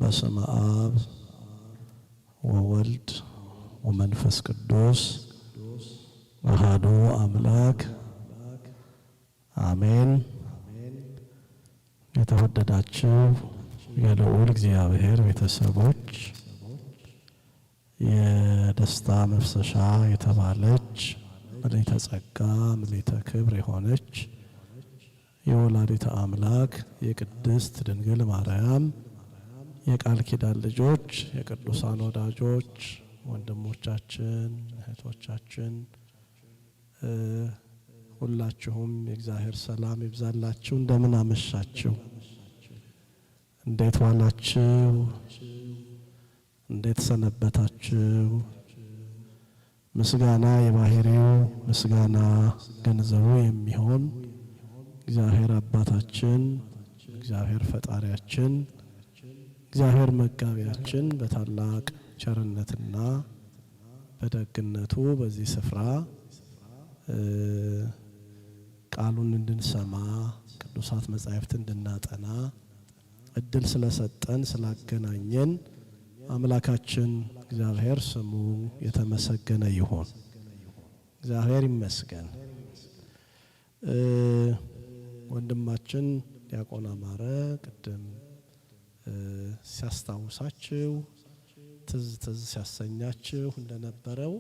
በስመ አብ ወወልድ ወመንፈስ ቅዱስ አሐዱ አምላክ አሜን። የተወደዳችሁ የልዑል እግዚአብሔር ቤተሰቦች የደስታ መፍሰሻ የተባለች ምልዕተ ጸጋ ምልዕተ ክብር የሆነች የወላዲተ አምላክ የቅድስት ድንግል ማርያም የቃል ኪዳን ልጆች የቅዱሳን ወዳጆች ወንድሞቻችን እህቶቻችን ሁላችሁም የእግዚአብሔር ሰላም ይብዛላችሁ። እንደምን አመሻችሁ? እንዴት ዋላችሁ? እንዴት ሰነበታችሁ? ምስጋና የባህሪው ምስጋና ገንዘቡ የሚሆን እግዚአብሔር አባታችን እግዚአብሔር ፈጣሪያችን እግዚአብሔር መጋቢያችን በታላቅ ቸርነትና በደግነቱ በዚህ ስፍራ ቃሉን እንድንሰማ ቅዱሳት መጻሕፍት እንድናጠና እድል ስለሰጠን ስላገናኘን አምላካችን እግዚአብሔር ስሙ የተመሰገነ ይሁን። እግዚአብሔር ይመስገን። ወንድማችን ዲያቆን አማረ ቅድም ሲያስታውሳችሁ ትዝ ሲያሰኛችሁ እንደነበረው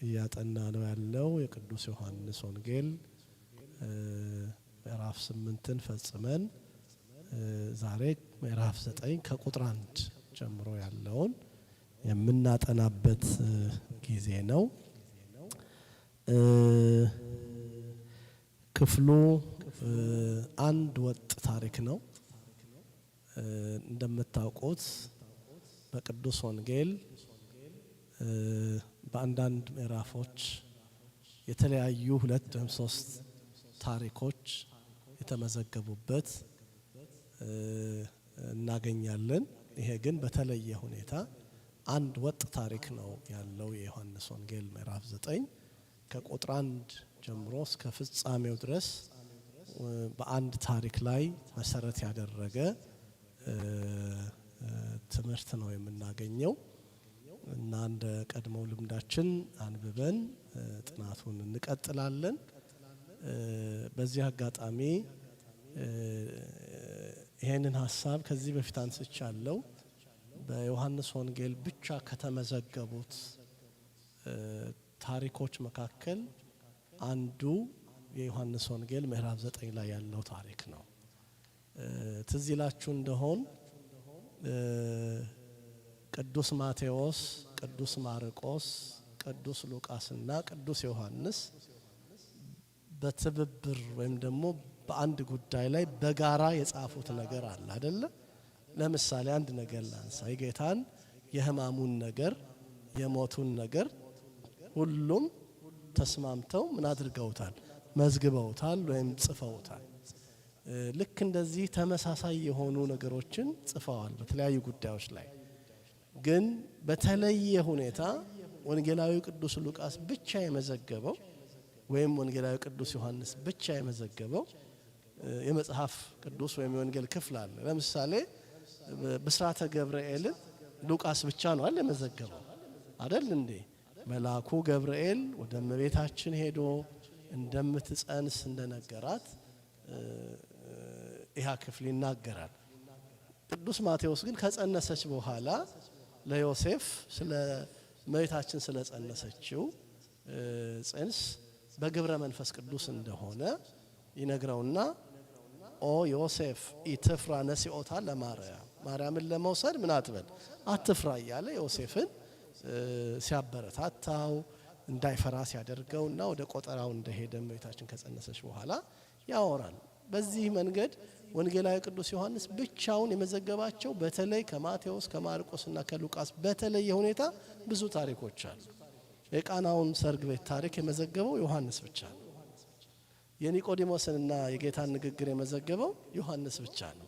እያጠና ነው ያለው የቅዱስ ዮሐንስ ወንጌል ምዕራፍ 8ን ፈጽመን ዛሬ ምዕራፍ 9 ከቁጥር 1 ጀምሮ ያለውን የምናጠናበት ጊዜ ነው። ክፍሉ አንድ ወጥ ታሪክ ነው። እንደምታውቁት በቅዱስ ወንጌል በአንዳንድ ምዕራፎች የተለያዩ 2 ወይም 3 ታሪኮች የተመዘገቡበት እናገኛለን። ይሄ ግን በተለየ ሁኔታ አንድ ወጥ ታሪክ ነው ያለው የዮሐንስ ወንጌል ምዕራፍ 9 ከቁጥር 1 ጀምሮ እስከ ፍጻሜው ድረስ በአንድ ታሪክ ላይ መሰረት ያደረገ ትምህርት ነው የምናገኘው እና እንደ ቀድሞው ልምዳችን አንብበን ጥናቱን እንቀጥላለን። በዚህ አጋጣሚ ይሄንን ሐሳብ ከዚህ በፊት አንስቻለሁ። በዮሐንስ ወንጌል ብቻ ከተመዘገቡት ታሪኮች መካከል አንዱ የዮሐንስ ወንጌል ምዕራፍ 9 ላይ ያለው ታሪክ ነው። ትዝ ይላችሁ እንደሆን ቅዱስ ማቴዎስ፣ ቅዱስ ማርቆስ፣ ቅዱስ ሉቃስና ቅዱስ ዮሐንስ በትብብር ወይም ደግሞ በአንድ ጉዳይ ላይ በጋራ የጻፉት ነገር አለ አይደለ? ለምሳሌ አንድ ነገር ላንሳ። የጌታን የሕማሙን ነገር የሞቱን ነገር ሁሉም ተስማምተው ምን አድርገውታል? መዝግበውታል ወይም ጽፈውታል። ልክ እንደዚህ ተመሳሳይ የሆኑ ነገሮችን ጽፈዋል በተለያዩ ጉዳዮች ላይ። ግን በተለየ ሁኔታ ወንጌላዊ ቅዱስ ሉቃስ ብቻ የመዘገበው ወይም ወንጌላዊ ቅዱስ ዮሐንስ ብቻ የመዘገበው የመጽሐፍ ቅዱስ ወይም የወንጌል ክፍል አለ። ለምሳሌ ብስራተ ገብርኤል ሉቃስ ብቻ ነው አይደል የመዘገበው አይደል እንዴ? መልአኩ ገብርኤል ወደ እመቤታችን ሄዶ እንደምትጸንስ እንደነገራት ይህ ክፍል ይናገራል። ቅዱስ ማቴዎስ ግን ከጸነሰች በኋላ ለዮሴፍ ስለ እመቤታችን ስለ ጸነሰችው ጽንስ በግብረ መንፈስ ቅዱስ እንደሆነ ይነግረውና ኦ ዮሴፍ ኢትፍራ ነሲኦታ ለማርያም ማርያምን ለመውሰድ ምን አትበል አትፍራ እያለ ዮሴፍን ሲያበረታታው እንዳይፈራ ሲያደርገውና ወደ ቆጠራው እንደሄደ እመቤታችን ከጸነሰች በኋላ ያወራል። በዚህ መንገድ ወንጌላዊ ቅዱስ ዮሐንስ ብቻውን የመዘገባቸው በተለይ ከማቴዎስ ከማርቆስና ከሉቃስ በተለየ ሁኔታ ብዙ ታሪኮች አሉ። የቃናውን ሰርግ ቤት ታሪክ የመዘገበው ዮሐንስ ብቻ ነው። የኒቆዲሞስንና የጌታን ንግግር የመዘገበው ዮሐንስ ብቻ ነው።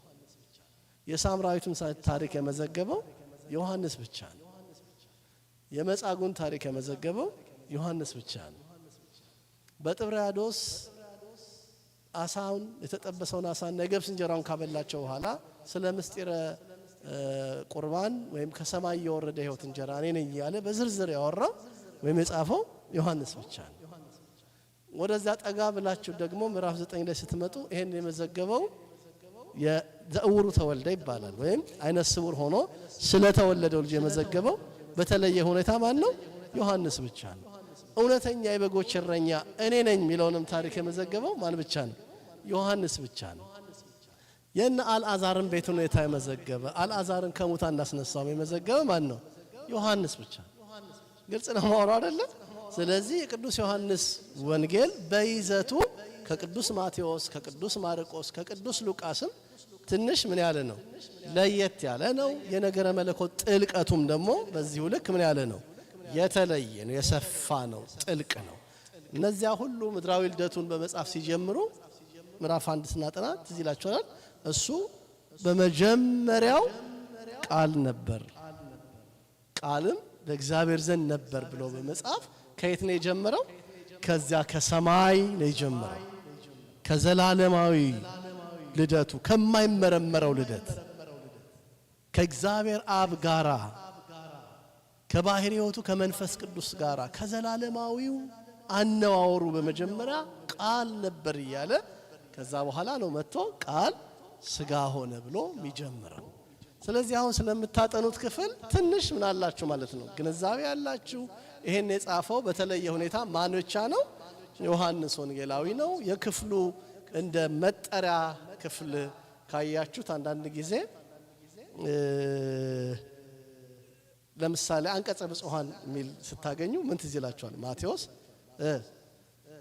የሳምራዊቱን ታሪክ የመዘገበው ዮሐንስ ብቻ ነው። የመጻጉዕን ታሪክ የመዘገበው ዮሐንስ ብቻ ነው። በጥብርያዶስ አሳውን የተጠበሰውን አሳና የገብስ እንጀራውን ካበላቸው በኋላ ስለ ምስጢረ ቁርባን ወይም ከሰማይ የወረደ ሕይወት እንጀራ እኔ ነኝ ያለ በዝርዝር ያወራው ወይም የጻፈው ዮሐንስ ብቻ ነው። ወደዛ ጠጋ ብላችሁ ደግሞ ምዕራፍ 9 ላይ ስትመጡ ይሄን የመዘገበው የዘእውሩ ተወልደ ይባላል። ወይም አይነ ስውር ሆኖ ስለተወለደው ልጅ የመዘገበው በተለየ ሁኔታ ማን ነው? ዮሐንስ ብቻ ነው። እውነተኛ የበጎች እረኛ እኔ ነኝ የሚለውንም ታሪክ የመዘገበው ማን ብቻ ነው? ዮሐንስ ብቻ ነው። የነ አልዓዛርን ቤት ሁኔታ የመዘገበ አልዓዛርን ከሙታን እንዳስነሳው የመዘገበ ማን ነው? ዮሐንስ ብቻ። ግልጽ ነው ማወራው አይደለ? ስለዚህ የቅዱስ ዮሐንስ ወንጌል በይዘቱ ከቅዱስ ማቴዎስ፣ ከቅዱስ ማርቆስ፣ ከቅዱስ ሉቃስም ትንሽ ምን ያለ ነው? ለየት ያለ ነው። የነገረ መለኮት ጥልቀቱም ደግሞ በዚሁ ልክ ምን ያለ ነው? የተለየ ነው፣ የሰፋ ነው፣ ጥልቅ ነው። እነዚያ ሁሉ ምድራዊ ልደቱን በመጻፍ ሲጀምሩ ምዕራፍ 1 ስናጠና ትዝ ይላችኋል። እሱ በመጀመሪያው ቃል ነበር፣ ቃልም በእግዚአብሔር ዘንድ ነበር ብሎ በመጻፍ ከየት ነው የጀመረው? ከዚያ ከሰማይ ነው የጀመረው። ከዘላለማዊ ልደቱ ከማይመረመረው ልደት ከእግዚአብሔር አብ ጋራ ከባህሪ ሕይወቱ ከመንፈስ ቅዱስ ጋራ ከዘላለማዊው አነዋወሩ በመጀመሪያ ቃል ነበር እያለ ከዛ በኋላ ነው መጥቶ ቃል ስጋ ሆነ ብሎ የሚጀምረው። ስለዚህ አሁን ስለምታጠኑት ክፍል ትንሽ ምን አላችሁ ማለት ነው? ግንዛቤ ያላችሁ። ይሄን የጻፈው በተለየ ሁኔታ ማን ብቻ ነው? ዮሐንስ ወንጌላዊ ነው። የክፍሉ እንደ መጠሪያ ክፍል ካያችሁት አንዳንድ ጊዜ ለምሳሌ አንቀጸ ብፁዓን የሚል ስታገኙ ምን ትዝ ይላችኋል? ማቴዎስ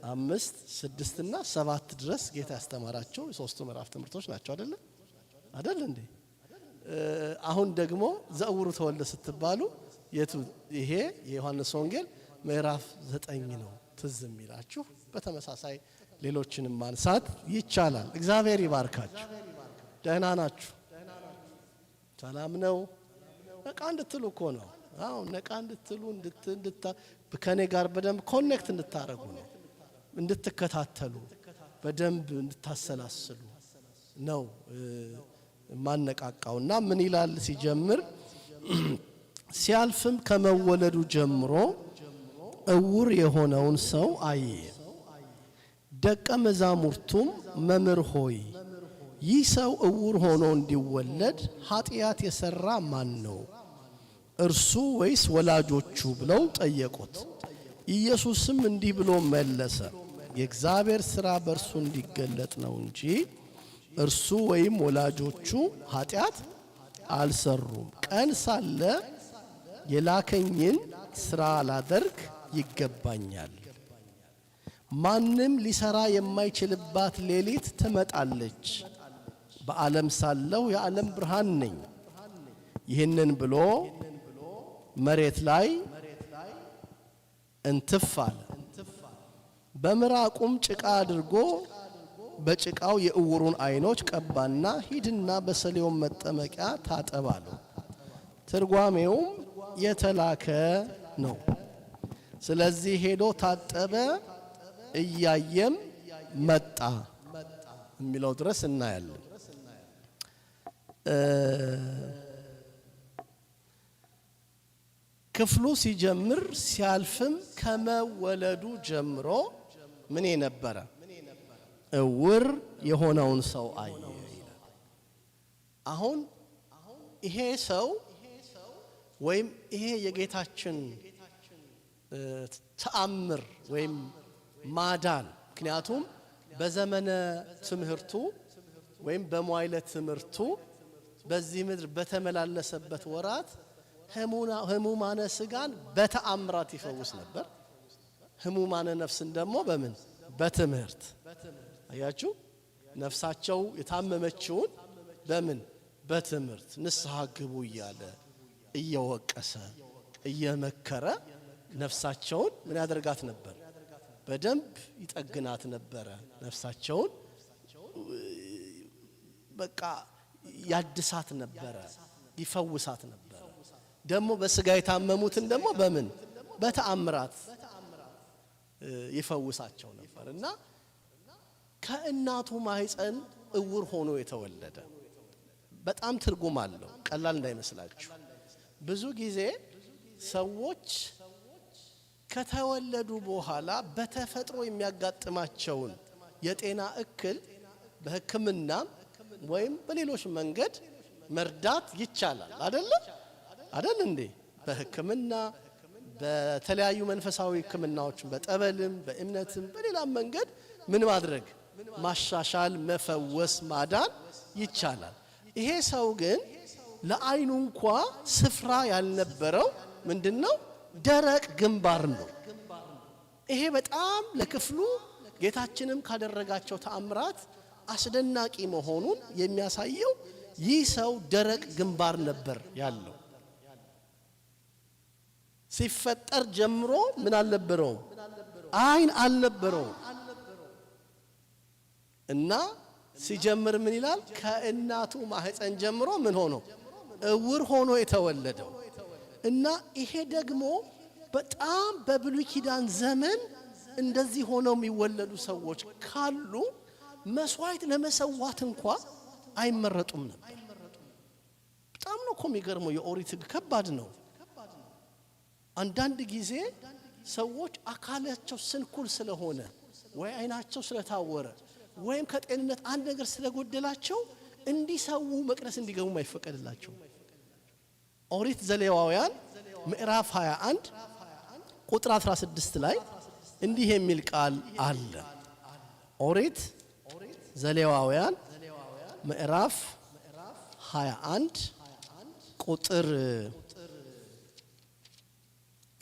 5፣ 6 እና 7 ድረስ ጌታ ያስተማራቸው የሶስቱ ምዕራፍ ትምህርቶች ናቸው አይደለ? አይደል እንዴ? አሁን ደግሞ ዘእውሩ ተወልደ ስትባሉ የቱ? ይሄ የዮሐንስ ወንጌል ምዕራፍ 9 ነው ትዝ የሚላችሁ። በተመሳሳይ ሌሎችንም ማንሳት ይቻላል። እግዚአብሔር ይባርካችሁ። ደህና ናችሁ? ሰላም ነው? ነቃ እንድትሉ እኮ ነው። አዎ ነቃ እንድትሉ ከኔ ጋር በደንብ ኮኔክት እንድታረጉ ነው፣ እንድትከታተሉ በደንብ እንድታሰላስሉ ነው ማነቃቃውና ምን ይላል ሲጀምር ሲያልፍም ከመወለዱ ጀምሮ እውር የሆነውን ሰው አየ። ደቀ መዛሙርቱም መምህር ሆይ ይህ ሰው እውር ሆኖ እንዲወለድ ኃጢአት የሰራ ማን ነው? እርሱ ወይስ ወላጆቹ ብለው ጠየቁት። ኢየሱስም እንዲህ ብሎ መለሰ፣ የእግዚአብሔር ሥራ በእርሱ እንዲገለጥ ነው እንጂ እርሱ ወይም ወላጆቹ ኃጢአት አልሰሩም። ቀን ሳለ የላከኝን ሥራ ላደርግ ይገባኛል። ማንም ሊሰራ የማይችልባት ሌሊት ትመጣለች። በዓለም ሳለሁ የዓለም ብርሃን ነኝ። ይህንን ብሎ መሬት ላይ እንትፍ አለ። በምራቁም ጭቃ አድርጎ በጭቃው የእውሩን ዓይኖች ቀባና ሂድና በሰሊሆም መጠመቂያ ታጠብ አለው። ትርጓሜውም የተላከ ነው። ስለዚህ ሄዶ ታጠበ፣ እያየም መጣ የሚለው ድረስ እናያለን። ክፍሉ ሲጀምር ሲያልፍም ከመወለዱ ጀምሮ ምን ነበረ? እውር የሆነውን ሰው አየ ይላል። አሁን ይሄ ሰው ወይም ይሄ የጌታችን ተአምር ወይም ማዳን፣ ምክንያቱም በዘመነ ትምህርቱ ወይም በመዋዕለ ትምህርቱ በዚህ ምድር በተመላለሰበት ወራት ህሙማነ ስጋን በተአምራት ይፈውስ ነበር። ህሙማነ ነፍስን ደግሞ በምን? በትምህርት። አያችሁ፣ ነፍሳቸው የታመመችውን በምን? በትምህርት ንስሐ ግቡ እያለ እየወቀሰ እየመከረ ነፍሳቸውን ምን ያደርጋት ነበር? በደንብ ይጠግናት ነበረ። ነፍሳቸውን በቃ ያድሳት ነበረ፣ ይፈውሳት ነበረ። ደግሞ በስጋ የታመሙትን ደግሞ በምን? በተአምራት ይፈውሳቸው ነበር። እና ከእናቱ ማህፀን እውር ሆኖ የተወለደ በጣም ትርጉም አለው፣ ቀላል እንዳይመስላችሁ። ብዙ ጊዜ ሰዎች ከተወለዱ በኋላ በተፈጥሮ የሚያጋጥማቸውን የጤና እክል በሕክምና ወይም በሌሎች መንገድ መርዳት ይቻላል አይደል እንዴ? በሕክምና በተለያዩ መንፈሳዊ ሕክምናዎች በጠበልም በእምነትም በሌላም መንገድ ምን ማድረግ ማሻሻል፣ መፈወስ፣ ማዳን ይቻላል። ይሄ ሰው ግን ለዓይኑ እንኳ ስፍራ ያልነበረው ምንድነው? ደረቅ ግንባር ነው። ይሄ በጣም ለክፍሉ ጌታችንም ካደረጋቸው ተአምራት አስደናቂ መሆኑን የሚያሳየው ይህ ሰው ደረቅ ግንባር ነበር ያለው። ሲፈጠር ጀምሮ ምን አልነበረውም? ዓይን አልነበረውም። እና ሲጀምር ምን ይላል? ከእናቱ ማህፀን ጀምሮ ምን ሆኖ? እውር ሆኖ የተወለደው። እና ይሄ ደግሞ በጣም በብሉይ ኪዳን ዘመን እንደዚህ ሆነው የሚወለዱ ሰዎች ካሉ መስዋዕት ለመሰዋት እንኳ አይመረጡም ነበር። በጣም ነው እኮ የሚገርመው። የኦሪት ሕግ ከባድ ነው። አንዳንድ ጊዜ ሰዎች አካላቸው ስንኩል ስለሆነ ወይ ዓይናቸው ስለታወረ ወይም ከጤንነት አንድ ነገር ስለጎደላቸው እንዲሰው መቅደስ እንዲገቡ አይፈቀድላቸው። ኦሪት ዘሌዋውያን ምዕራፍ 21 ቁጥር 16 ላይ እንዲህ የሚል ቃል አለ። ኦሪት ዘሌዋውያን ምዕራፍ 21 ቁጥር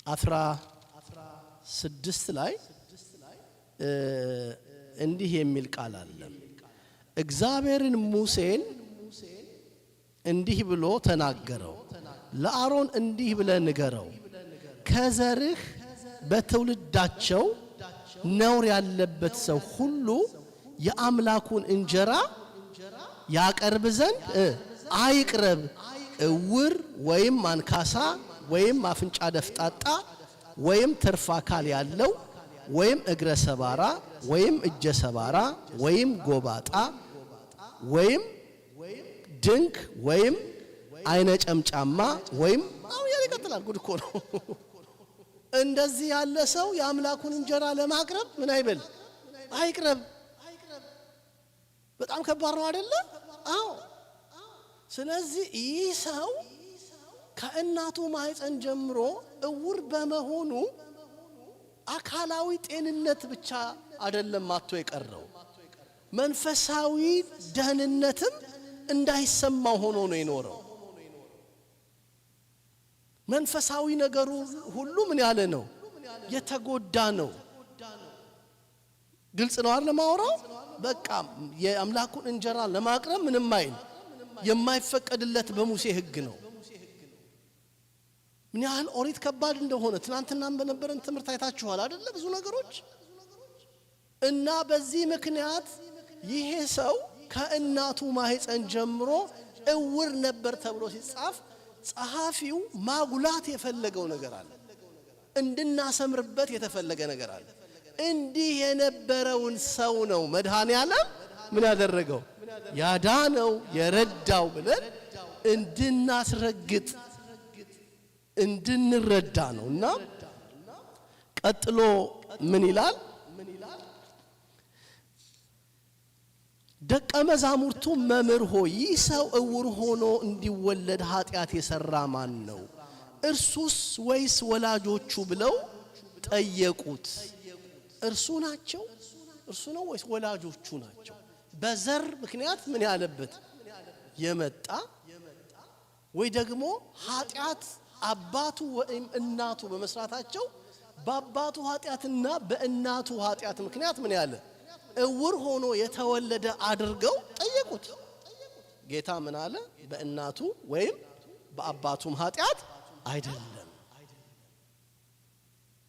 16 ላይ እንዲህ የሚል ቃል አለ። እግዚአብሔርን ሙሴን እንዲህ ብሎ ተናገረው፣ ለአሮን እንዲህ ብለህ ንገረው፣ ከዘርህ በትውልዳቸው ነውር ያለበት ሰው ሁሉ የአምላኩን እንጀራ ያቀርብ ዘንድ አይቅረብ። እውር ወይም አንካሳ ወይም አፍንጫ ደፍጣጣ ወይም ትርፍ አካል ያለው ወይም እግረ ሰባራ ወይም እጀ ሰባራ ወይም ጎባጣ ወይም ድንክ ወይም አይነ ጨምጫማ ወይም ያለ ይቀጥላል። ጉድ እኮ ነው። እንደዚህ ያለ ሰው የአምላኩን እንጀራ ለማቅረብ ምን አይበል? አይቅረብ። በጣም ከባድ ነው አይደለ? አዎ። ስለዚህ ይህ ሰው ከእናቱ ማህፀን ጀምሮ እውር በመሆኑ አካላዊ ጤንነት ብቻ አይደለም ማጥቶ የቀረው፣ መንፈሳዊ ደህንነትም እንዳይሰማው ሆኖ ነው የኖረው። መንፈሳዊ ነገሩ ሁሉ ምን ያለ ነው? የተጎዳ ነው። ግልጽ ነው አይደል? ማውራው በቃ የአምላኩን እንጀራ ለማቅረብ ምንም አይል የማይፈቀድለት በሙሴ ሕግ ነው። ምን ያህል ኦሪት ከባድ እንደሆነ ትናንትናም በነበረን ትምህርት አይታችኋል አይደለ? ብዙ ነገሮች እና በዚህ ምክንያት ይሄ ሰው ከእናቱ ማህፀን ጀምሮ እውር ነበር ተብሎ ሲጻፍ ጸሐፊው ማጉላት የፈለገው ነገር አለ፣ እንድናሰምርበት የተፈለገ ነገር አለ። እንዲህ የነበረውን ሰው ነው መድኃኔዓለም ምን ያደረገው? ያዳነው፣ የረዳው ብለን እንድናስረግጥ እንድንረዳ ነው። እና ቀጥሎ ምን ይላል? ደቀ መዛሙርቱ መምህር ሆይ ይህ ሰው እውር ሆኖ እንዲወለድ ኃጢአት የሰራ ማን ነው? እርሱስ ወይስ ወላጆቹ ብለው ጠየቁት። እርሱ ናቸው? እርሱ ነው ወይስ ወላጆቹ ናቸው? በዘር ምክንያት ምን ያለበት የመጣ ወይ ደግሞ ኃጢአት አባቱ ወይም እናቱ በመስራታቸው በአባቱ ኃጢአትና በእናቱ ኃጢአት ምክንያት ምን ያለ እውር ሆኖ የተወለደ አድርገው ጠየቁት። ጌታ ምን አለ? በእናቱ ወይም በአባቱም ኃጢአት አይደለም።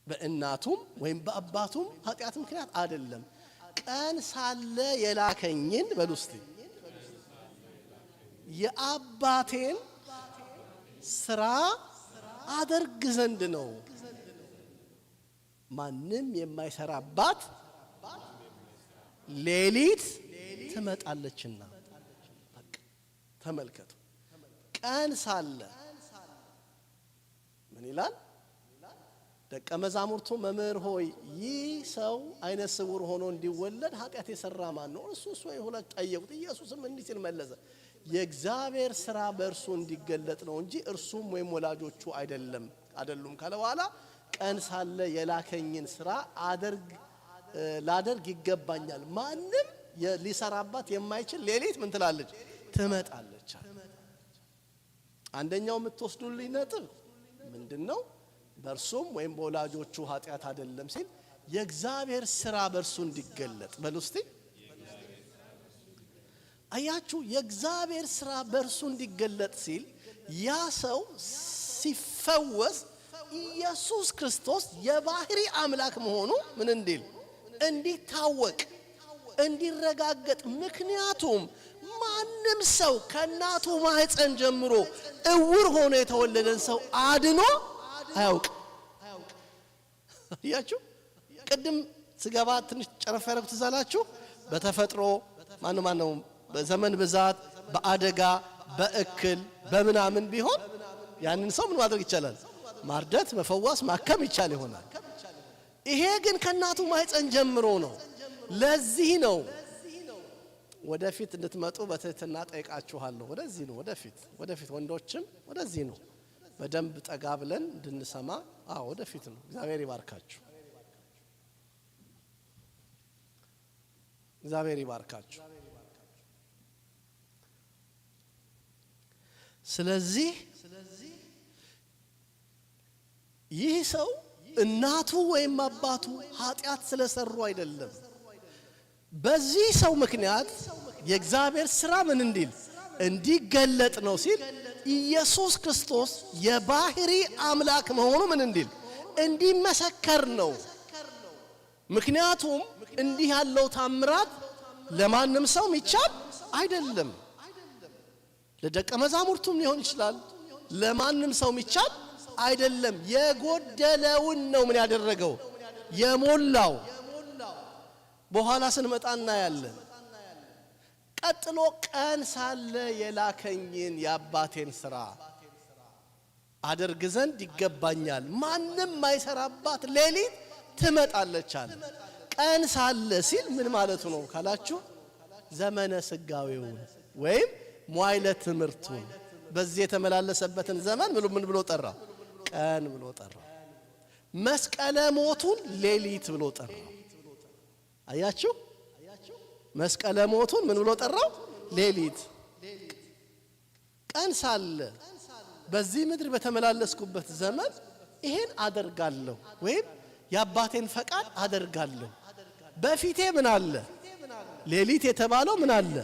በእናቱም ወይም በአባቱም ኃጢአት ምክንያት አይደለም። ቀን ሳለ የላከኝን በሉ እስቲ የአባቴን ስራ አደርግ ዘንድ ነው። ማንም የማይሰራባት ሌሊት ትመጣለችና። ተመልከቱ። ቀን ሳለ ምን ይላል? ደቀ መዛሙርቱ መምህር ሆይ ይህ ሰው አይነ ስውር ሆኖ እንዲወለድ ኃጢአት የሰራ ማን ነው? እሱ ሁለት ጠየቁት። ኢየሱስም እንዲህ ሲል መለሰ፣ የእግዚአብሔር ሥራ በእርሱ እንዲገለጥ ነው እንጂ እርሱም ወይም ወላጆቹ አይደሉም ካለ በኋላ ቀን ሳለ የላከኝን ሥራ ላደርግ ይገባኛል፣ ማንም ሊሰራባት የማይችል ሌሊት ምን ትላለች? ትመጣለች። አንደኛው የምትወስዱልኝ ነጥብ ምንድነው? በእርሱም ወይም በወላጆቹ ኃጢአት አይደለም ሲል የእግዚአብሔር ሥራ በእርሱ እንዲገለጥ በሉ እስቲ። አያችሁ፣ የእግዚአብሔር ሥራ በእርሱ እንዲገለጥ ሲል ያ ሰው ሲፈወስ ኢየሱስ ክርስቶስ የባህሪ አምላክ መሆኑ ምን እንዲታወቅ እንዲረጋገጥ። ምክንያቱም ማንም ሰው ከእናቱ ማህፀን ጀምሮ እውር ሆኖ የተወለደን ሰው አድኖ አያውቅ። ያችሁ ቅድም ስገባ ትንሽ ጨረፍ ያደረኩት ዛላችሁ በተፈጥሮ ማነው በዘመን ብዛት በአደጋ በእክል በምናምን ቢሆን ያንን ሰው ምን ማድረግ ይቻላል? ማርዳት፣ መፈወስ፣ ማከም ይቻል ይሆናል። ይሄ ግን ከእናቱ ማህፀን ጀምሮ ነው። ለዚህ ነው ወደፊት እንድትመጡ በትህትና ጠይቃችኋለሁ። ወደዚህ ነው ወደፊት ወንዶችም ወደዚህ ነው በደንብ ጠጋ ብለን እንድንሰማ። ወደፊት ነው። እግዚአብሔር ይባርካችሁ። ስለዚህ ይህ ሰው እናቱ ወይም አባቱ ኃጢአት ስለሰሩ አይደለም። በዚህ ሰው ምክንያት የእግዚአብሔር ሥራ ምን እንዲገለጥ ነው ሲል ኢየሱስ ክርስቶስ የባህሪ አምላክ መሆኑ ምን እንዲመሰከር ነው። ምክንያቱም እንዲህ ያለው ታምራት ለማንም ሰው የሚቻል አይደለም። ለደቀ መዛሙርቱም ሊሆን ይችላል፣ ለማንም ሰው የሚቻል አይደለም። የጎደለውን ነው ምን ያደረገው? የሞላው። በኋላ ስንመጣ እናያለን። ቀጥሎ ቀን ሳለ የላከኝን የአባቴን ሥራ አደርግ ዘንድ ይገባኛል፣ ማንም ማይሰራባት ሌሊት ትመጣለች አለ። ቀን ሳለ ሲል ምን ማለቱ ነው ካላችሁ ዘመነ ስጋዌውን ወይም ሟይለ ትምህርቱን በዚህ የተመላለሰበትን ዘመን ምን ብሎ ጠራ? ቀን ብሎ ጠራ። መስቀለ ሞቱን ሌሊት ብሎ ጠራ። አያችሁ፣ መስቀለ ሞቱን ምን ብሎ ጠራው? ሌሊት። ቀን ሳለ በዚህ ምድር በተመላለስኩበት ዘመን ይሄን አደርጋለሁ ወይም የአባቴን ፈቃድ አደርጋለሁ። በፊቴ ምን አለ? ሌሊት የተባለው ምን አለ?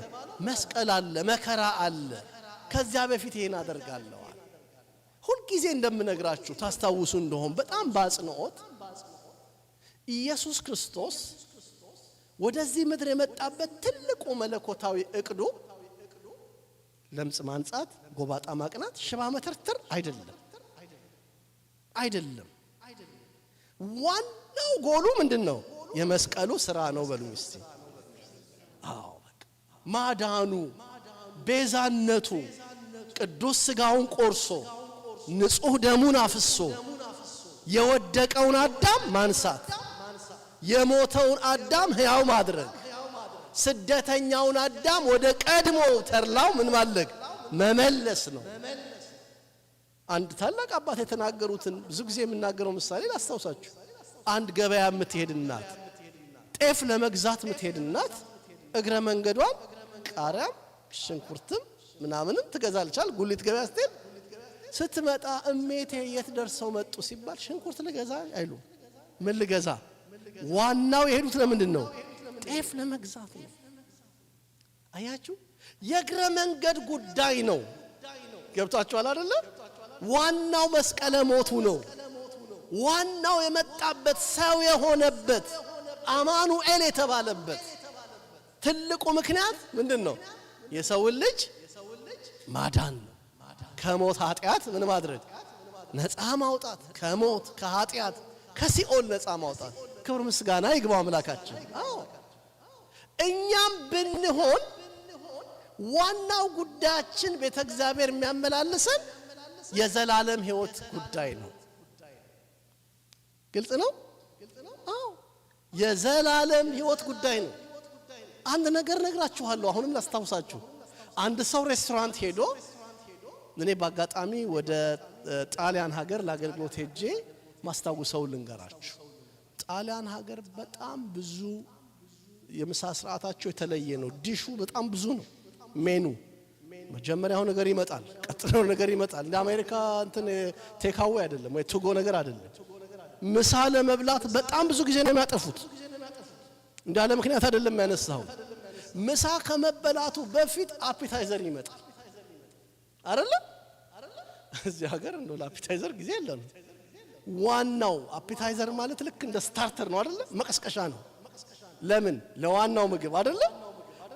መስቀል አለ፣ መከራ አለ። ከዚያ በፊት ይሄን አደርጋለሁ። ሁልጊዜ እንደምነግራችሁ ታስታውሱ እንደሆን በጣም በአጽንኦት ኢየሱስ ክርስቶስ ወደዚህ ምድር የመጣበት ትልቁ መለኮታዊ እቅዱ ለምጽ ማንጻት፣ ጎባጣ ማቅናት፣ ሽባ መተርተር አይደለም። ዋናው ጎሉ ምንድነው? የመስቀሉ ሥራ ነው። በሉኝ እስቲ። ማዳኑ፣ ቤዛነቱ፣ ቅዱስ ሥጋውን ቆርሶ ንጹህ ደሙን አፍሶ የወደቀውን አዳም ማንሳት፣ የሞተውን አዳም ሕያው ማድረግ፣ ስደተኛውን አዳም ወደ ቀድሞ ተርላው ምን ማድረግ መመለስ ነው። አንድ ታላቅ አባት የተናገሩትን ብዙ ጊዜ የምናገረው ምሳሌ ላስታውሳችሁ። አንድ ገበያ የምትሄድ እናት፣ ጤፍ ለመግዛት የምትሄድ እናት እግረ መንገዷን ቃሪያም ሽንኩርትም ምናምንም ትገዛለች። ጉሊት ገበያ ስትሄድ ስትመጣ እሜቴ የት ደርሰው መጡ ሲባል ሽንኩርት ልገዛ አይሉ። ምን ልገዛ? ዋናው የሄዱት ለምንድን ነው? ጤፍ ለመግዛት ነው። አያችሁ፣ የእግረ መንገድ ጉዳይ ነው። ገብታችኋል አይደለ? ዋናው መስቀለ ሞቱ ነው። ዋናው የመጣበት ሰው የሆነበት አማኑኤል የተባለበት ትልቁ ምክንያት ምንድን ነው? የሰውን ልጅ ማዳን ነው። ከሞት ኃጢአት ምን ማድረግ? ነፃ ማውጣት። ከሞት ከኃጢአት ከሲኦል ነፃ ማውጣት። ክብር ምስጋና ይግባው አምላካችን። እኛም ብንሆን ዋናው ጉዳያችን ቤተ እግዚአብሔር የሚያመላልሰን የዘላለም ሕይወት ጉዳይ ነው። ግልጽ ነው? አዎ የዘላለም ሕይወት ጉዳይ ነው። አንድ ነገር ነግራችኋለሁ አሁንም ላስታውሳችሁ። አንድ ሰው ሬስቶራንት ሄዶ እኔ በአጋጣሚ ወደ ጣሊያን ሀገር ለአገልግሎት ሄጄ ማስታወሰው ልንገራችሁ። ጣሊያን ሀገር በጣም ብዙ የምሳ ስርዓታቸው የተለየ ነው። ዲሹ በጣም ብዙ ነው። ሜኑ መጀመሪያው ነገር ይመጣል፣ ቀጥሎ ነገር ይመጣል። እንደ አሜሪካ እንትን ቴካዌ አይደለም ወይ ቱጎ ነገር አይደለም። ምሳ ለመብላት በጣም ብዙ ጊዜ ነው የሚያጠፉት። እንዳለ ምክንያት አይደለም ያነሳው። ምሳ ከመበላቱ በፊት አፒታይዘር ይመጣል አይደለ? እዚህ ሀገር እንደው ለአፒታይዘር ጊዜ የለም። ዋናው አፒታይዘር ማለት ልክ እንደ ስታርተር ነው አይደለ? መቀስቀሻ ነው። ለምን? ለዋናው ምግብ አይደለ?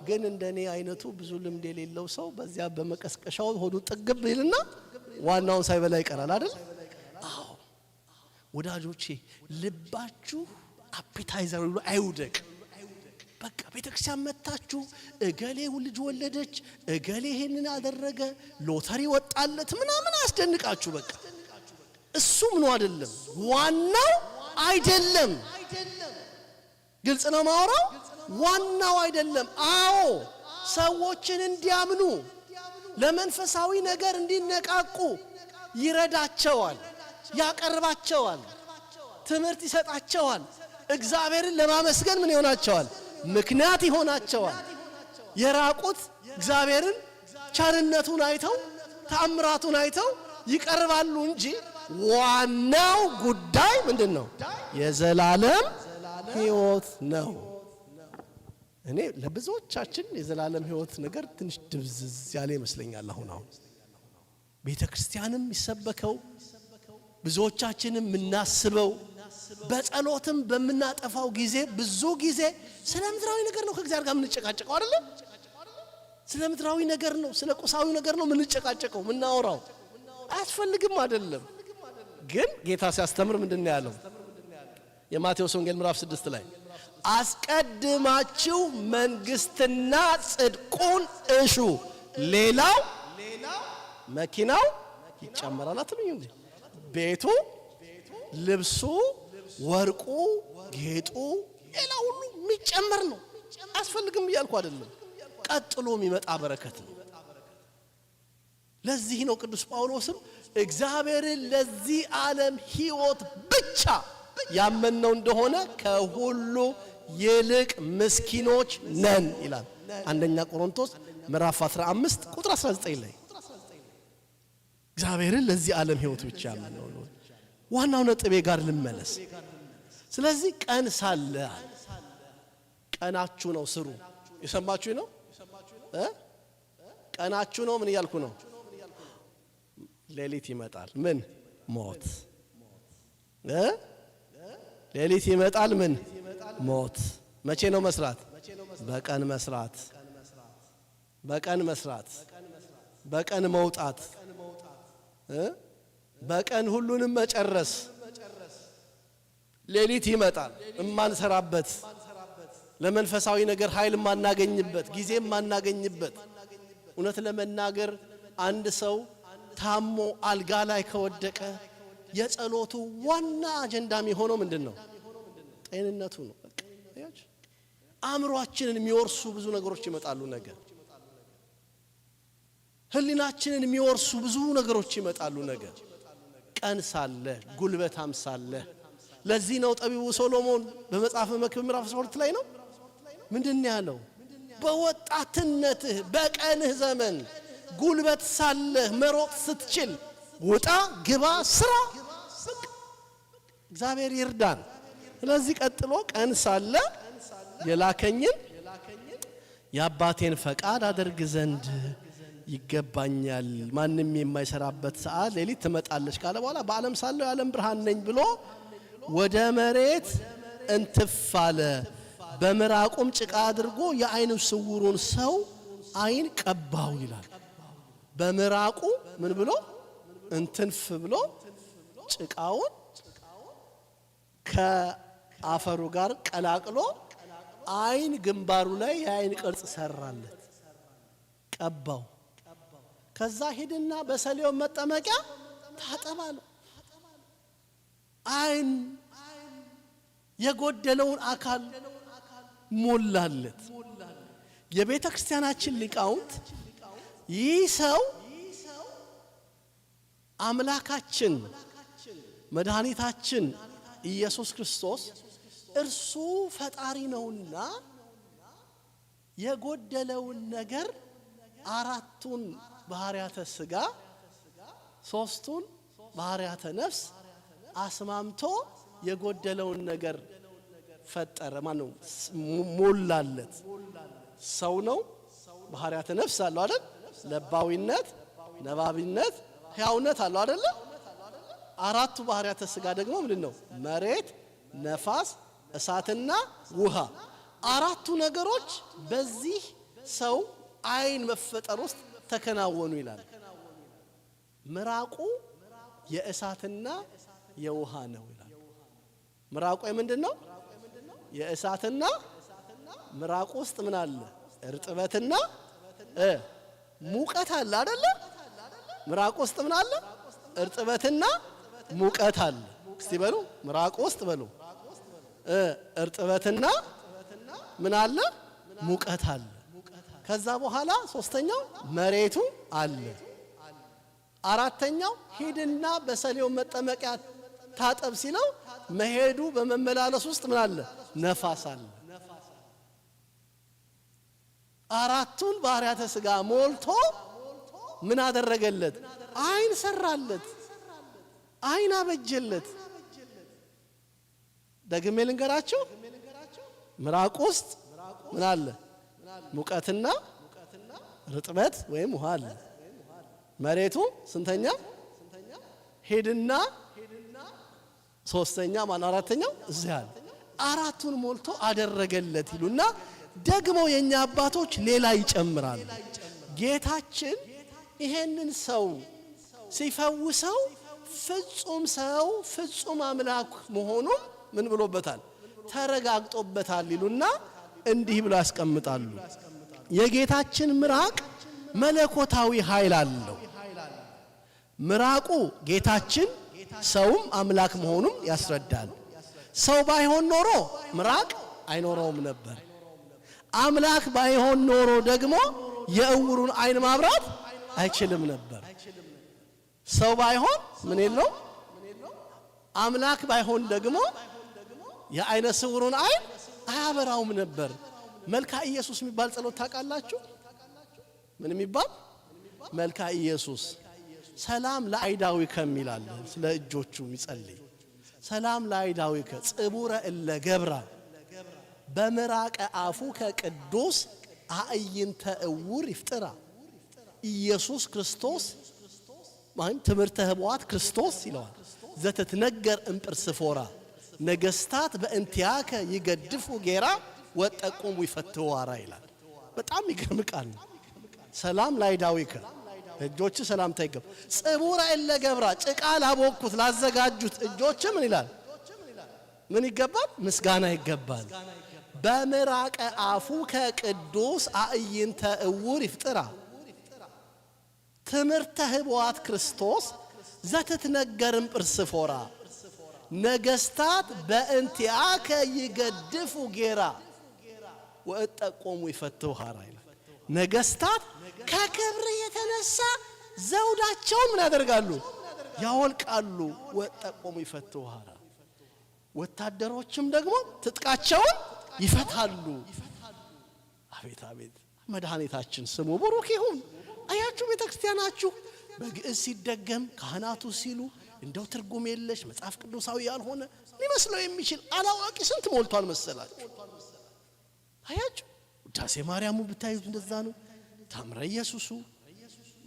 ግን እንደኔ አይነቱ ብዙ ልምድ የሌለው ሰው በዚያ በመቀስቀሻው ሆዱ ጥግብ ይልና ዋናውን ሳይበላ ይቀራል አይደል? አዎ ወዳጆቼ ልባችሁ አፒታይዘር አይውደቅ። በቃ ቤተክርስቲያን መጣችሁ እገሌ ልጅ ወለደች፣ እገሌ ይሄንን አደረገ፣ ሎተሪ ወጣለት ምናምን አስደንቃችሁ። በቃ እሱ ምን አይደለም፣ ዋናው አይደለም። ግልጽ ነው ማወራው። ዋናው አይደለም። አዎ ሰዎችን እንዲያምኑ ለመንፈሳዊ ነገር እንዲነቃቁ ይረዳቸዋል፣ ያቀርባቸዋል፣ ትምህርት ይሰጣቸዋል። እግዚአብሔርን ለማመስገን ምን ይሆናቸዋል? ምክንያት ይሆናቸዋል። የራቁት እግዚአብሔርን ቸርነቱን አይተው ተአምራቱን አይተው ይቀርባሉ እንጂ ዋናው ጉዳይ ምንድነው? የዘላለም ሕይወት ነው። እኔ ለብዙዎቻችን የዘላለም ሕይወት ነገር ትንሽ ድብዝዝ ያለ ይመስለኛል። አሁን ቤተክርስቲያንም ይሰበከው ብዙዎቻችንም እናስበው በጸሎትም በመናጠፋው ጊዜ ብዙ ጊዜ ስለ ምድራዊ ነገር ነው ከእግዚአብሔር ጋር የምንጨቃጨቀው አይደለ? ስለ ምድራዊ ነገር ነው፣ ስለ ቁሳዊ ነገር ነው የምንጨቃጨቀው የምናወራው። አያስፈልግም አይደለም። ግን ጌታ ሲያስተምር ምንድነው ያለው? የማቴዎስ ወንጌል ምዕራፍ 6 ላይ አስቀድማችሁ መንግስትና ጽድቁን እሹ ሌላው መኪናው ይጨመራል አትሉኝ እንዴ? ቤቱ፣ ልብሱ፣ ወርቁ፣ ጌጡ ሌላ ሁሉ የሚጨመር ነው። አያስፈልግም እያልኩ አይደለም። ቀጥሎ የሚመጣ በረከት ነው። ለዚህ ነው ቅዱስ ጳውሎስም እግዚአብሔርን ለዚህ ዓለም ሕይወት ብቻ ያመንነው እንደሆነ ከሁሉ ይልቅ ምስኪኖች ነን ይላል። አንደኛ ቆሮንቶስ ምዕራፍ 15 ቁጥር 19 ላይ እግዚአብሔርን ለዚህ ዓለም ሕይወት ብቻ ያመንነው ነው። ዋናው ነጥቤ ጋር ልመለስ። ስለዚህ ቀን ሳለ ቀናችሁ ነው ስሩ። የሰማችሁ ነው? ቀናችሁ ነው። ምን እያልኩ ነው? ሌሊት ይመጣል። ምን ሞት። ሌሊት ይመጣል። ምን ሞት። መቼ ነው መስራት? በቀን መስራት፣ በቀን መስራት፣ በቀን መውጣት፣ በቀን ሁሉንም መጨረስ። ሌሊት ይመጣል እማንሰራበት፣ ለመንፈሳዊ ነገር ኃይል ማናገኝበት፣ ጊዜ ማናገኝበት። እውነት ለመናገር አንድ ሰው ታሞ አልጋ ላይ ከወደቀ የጸሎቱ ዋና አጀንዳ የሚሆነው ምንድነው? ጤንነቱ ነው። በቃ አእምሮአችንን የሚወርሱ ብዙ ነገሮች ይመጣሉ። ነገር ህሊናችንን የሚወርሱ ብዙ ነገሮች ይመጣሉ። ነገር ቀን ሳለ ጉልበታም ሳለ። ለዚህ ነው ጠቢቡ ሶሎሞን በመጽሐፈ መክብብ ምዕራፍ 12 ላይ ነው ምንድነው ያለው? በወጣትነትህ በቀንህ ዘመን ጉልበት ሳለህ መሮጥ ስትችል ውጣ፣ ግባ፣ ስራ። እግዚአብሔር ይርዳን። ስለዚህ ቀጥሎ ቀን ሳለ የላከኝን የአባቴን ፈቃድ አደርግ ዘንድ ይገባኛል። ማንም የማይሰራበት ሰዓት ሌሊት ትመጣለች ካለ በኋላ በዓለም ሳለው የዓለም ብርሃን ነኝ ብሎ ወደ መሬት እንትፋለ። በምራቁም ጭቃ አድርጎ የዓይኑ ስውሩን ሰው ዓይን ቀባው ይላል። በምራቁ ምን ብሎ እንትንፍ ብሎ ጭቃውን ከአፈሩ ጋር ቀላቅሎ ዓይን ግንባሩ ላይ የዓይን ቅርጽ ሰራለት። ቀባው። ከዛ ሄድና በሰሊሆም መጠመቂያ ታጠባለው። አይን የጎደለውን አካል ሞላለት። የቤተ ክርስቲያናችን ሊቃውንት ይህ ሰው አምላካችን መድኃኒታችን ኢየሱስ ክርስቶስ እርሱ ፈጣሪ ነውና የጎደለውን ነገር አራቱን ባህሪያተ ሥጋ ሶስቱን ባህሪያተ ነፍስ አስማምቶ የጎደለውን ነገር ፈጠረ። ማነው ሞላለት? ሰው ነው። ባህሪያተ ነፍስ አለው አይደል? ለባዊነት፣ ነባቢነት፣ ሕያውነት አለው አይደል? አራቱ ባህሪያተ ሥጋ ደግሞ ምንድነው? መሬት፣ ነፋስ፣ እሳትና ውሃ። አራቱ ነገሮች በዚህ ሰው አይን መፈጠር ውስጥ ተከናወኑ ይላል። ምራቁ የእሳትና የውሃ ነው ይላል። ምራቁ ምንድነው? የእሳትና ምራቁ ውስጥ ምን አለ? እርጥበትና ሙቀት አለ አይደለ? ምራቁ ውስጥ ምን አለ? እርጥበትና ሙቀት አለ። እስቲ በሉ ምራቁ ውስጥ በሉ እርጥበትና ምን አለ? ሙቀት አለ። ከዛ በኋላ ሶስተኛው መሬቱ አለ። አራተኛው ሂድና በሰሊሆም መጠመቂያ ታጠብ ሲለው መሄዱ በመመላለስ ውስጥ ምን አለ? ነፋስ አለ። አራቱን ባህሪያተ ሥጋ ሞልቶ ምን አደረገለት? አይን ሰራለት፣ አይን አበጀለት። ደግሜ ልንገራችሁ፣ ምራቅ ውስጥ ምን አለ? ሙቀትና ርጥበት ወይም ውሃ አለ። መሬቱ ስንተኛ? ሄድና ሶስተኛ ማን አራተኛው እዚህ አለ። አራቱን ሞልቶ አደረገለት ይሉና ደግሞ የኛ አባቶች ሌላ ይጨምራል። ጌታችን ይሄንን ሰው ሲፈውሰው ፍጹም ሰው ፍጹም አምላክ መሆኑን ምን ብሎበታል? ተረጋግጦበታል ይሉና እንዲህ ብሎ ያስቀምጣሉ። የጌታችን ምራቅ መለኮታዊ ኃይል አለው። ምራቁ ጌታችን ሰውም አምላክ መሆኑን ያስረዳል። ሰው ባይሆን ኖሮ ምራቅ አይኖረውም ነበር። አምላክ ባይሆን ኖሮ ደግሞ የእውሩን አይን ማብራት አይችልም ነበር። ሰው ባይሆን ምን የለው፣ አምላክ ባይሆን ደግሞ የአይነ ስውሩን አይን አያበራውም ነበር። መልካ ኢየሱስ የሚባል ጸሎት ታውቃላችሁ? ምን የሚባል መልካ ኢየሱስ? ሰላም ለአይዳዊ ከሚላል ስለ እጆቹ የሚጸልይ ሰላም ለአይዳዊ ከጽቡረ እለ ገብራ በምራቀ አፉ ከቅዱስ አእይንተ እውር ይፍጥራ ኢየሱስ ክርስቶስ ማለት ትምህርተ ህቡዓት ክርስቶስ ይለዋል። ዘተትነገር እምጵርስፎራ ነገስታት በእንቲያከ ይገድፉ ጌራ ወጠቁሙ ይፈትዋራ ይላል። በጣም ይገርም ቃል ነው። ሰላም ላይዳዊከ እጆች ሰላምታ ይገባ። ጽቡረ እለ ገብራ ጭቃ ላቦኩት ላዘጋጁት እጆች ምን ይላል? ምን ይገባል? ምስጋና ይገባል። በምራቀ አፉ ከቅዱስ አእይንተ እውር ይፍጥራ ትምህርተ ህቡዓት ክርስቶስ ዘትትነገርም ጵርስፎራ ነገስታት በእንቲአከ ይገድፉ ጌራ ወእጠቆሙ ይፈትውሃራ ይላል። ነገስታት ከክብር የተነሳ ዘውዳቸውን ምን ያደርጋሉ? ያወልቃሉ። ወእጠቆሙ ይፈትውሃራ ወታደሮችም ደግሞ ትጥቃቸውን ይፈታሉ። አቤት አቤት! መድኃኒታችን ስሙ ብሩክ ይሁን። አያችሁ ቤተክርስቲያናችሁ በግዕዝ ሲደገም ካህናቱ ሲሉ እንደው ትርጉም የለሽ መጽሐፍ ቅዱሳዊ ያልሆነ ሊመስለው የሚችል አላዋቂ ስንት ሞልቷል መሰላችሁ። አያችሁ ውዳሴ ማርያሙ ብታዩት እንደዛ ነው። ታምረ ኢየሱሱ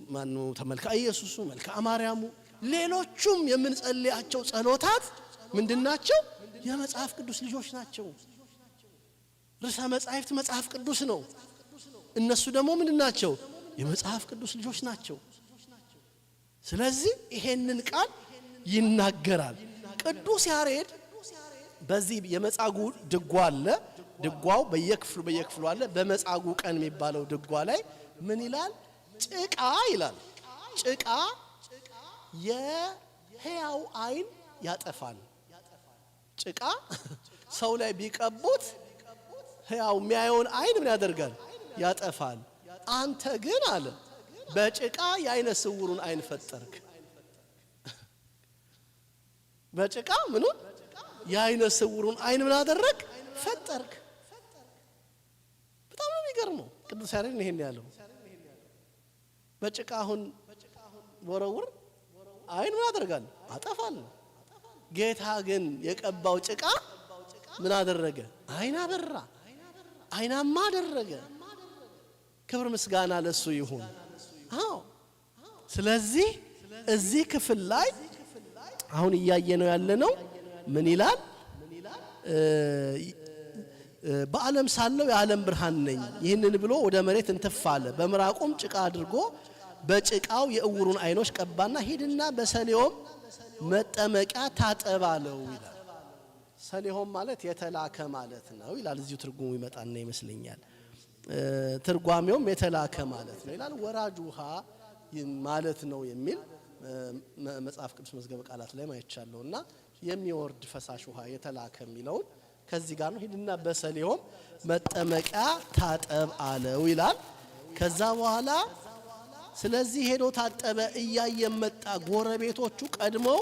ማኑ ተመልካ ኢየሱሱ መልካ ማርያሙ ሌሎቹም የምንጸልያቸው ጸሎታት ምንድናቸው? የመጽሐፍ ቅዱስ ልጆች ናቸው። ርዕሰ መጻሕፍት መጽሐፍ ቅዱስ ነው። እነሱ ደግሞ ምንድናቸው? የመጽሐፍ ቅዱስ ልጆች ናቸው። ስለዚህ ይሄንን ቃል ይናገራል ቅዱስ ያሬድ። በዚህ የመጻጉዕ ድጓ አለ። ድጓው በየክፍሉ አለ። በመጻጉዕ ቀን የሚባለው ድጓ ላይ ምን ይላል? ጭቃ ይላል። ጭቃ የሕያው አይን ያጠፋል። ጭቃ ሰው ላይ ቢቀቡት ሕያው የሚያየውን አይን ምን ያደርጋል? ያጠፋል። አንተ ግን አለ በጭቃ የአይነ ስውሩን አይን ፈጠርክ። በጭቃ ምኑን? የአይነ ስውሩን አይን ምን አደረግ? ፈጠርክ። በጣም ነው የሚገርመው። ቅዱስ ያሬድ ይሄን ያለው በጭቃ አሁን ወረውር አይን ምን አደርጋል? አጠፋል። ጌታ ግን የቀባው ጭቃ ምን አደረገ? አይን አበራ፣ አይናማ አደረገ። ክብር ምስጋና ለሱ ይሁን። አዎ ስለዚህ እዚህ ክፍል ላይ አሁን እያየነው ያለነው ምን ይላል? በዓለም ሳለው የዓለም ብርሃን ነኝ ይህንን ብሎ ወደ መሬት እንትፋለ በምራቁም ጭቃ አድርጎ በጭቃው የእውሩን አይኖች ቀባና ሂድና በሰሊሆም መጠመቂያ ታጠባለው ይላል። ሰሊሆም ማለት የተላከ ማለት ነው ይላል። እዚሁ ትርጉሙ ይመጣና ይመስለኛል ትርጓሜውም የተላከ ማለት ነው ይላል። ወራጅ ውሃ ማለት ነው የሚል መጽሐፍ ቅዱስ መዝገበ ቃላት ላይ ማይቻለውና የሚወርድ ፈሳሽ ውሃ የተላከ የሚለውን ከዚህ ጋር ነው። ሂድና በሰሊሆም መጠመቂያ ታጠብ አለው ይላል። ከዛ በኋላ ስለዚህ ሄዶ ታጠበ። እያየ መጣ። ጎረቤቶቹ ቀድመው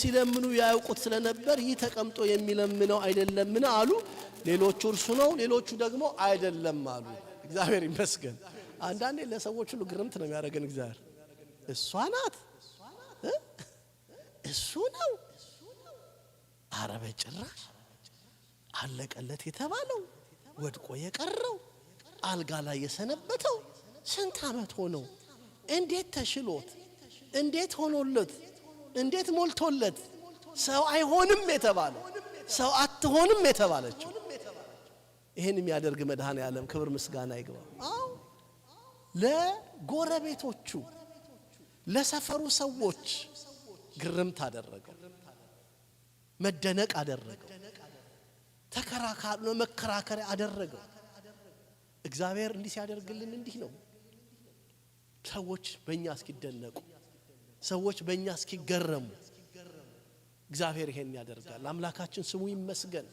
ሲለምኑ ያውቁት ስለነበር ይህ ተቀምጦ የሚለምነው አይደለምን አሉ። ሌሎቹ እርሱ ነው፣ ሌሎቹ ደግሞ አይደለም አሉ። እግዚአብሔር ይመስገን። አንዳንዴ ለሰዎች ሁሉ ግርምት ነው የሚያደርገን እግዚአብሔር። እሷ ናት፣ እሱ ነው፣ ኧረ በጭራሽ አለቀለት የተባለው ወድቆ የቀረው አልጋ ላይ የሰነበተው ስንት ዓመት ሆነው እንዴት ተሽሎት እንዴት ሆኖለት እንዴት ሞልቶለት ሰው አይሆንም የተባለው ሰው አትሆንም የተባለችው ይሄን የሚያደርግ መድኃኔ ዓለም ክብር ምስጋና ይግባው። አዎ ለጎረቤቶቹ ለሰፈሩ ሰዎች ግርምት አደረገው፣ መደነቅ አደረገው፣ መከራከሪያ አደረገው። እግዚአብሔር እንዲህ ሲያደርግልን እንዲህ ነው። ሰዎች በእኛ እስኪደነቁ፣ ሰዎች በእኛ እስኪገረሙ እግዚአብሔር ይሄን ያደርጋል። አምላካችን ስሙ ይመስገን።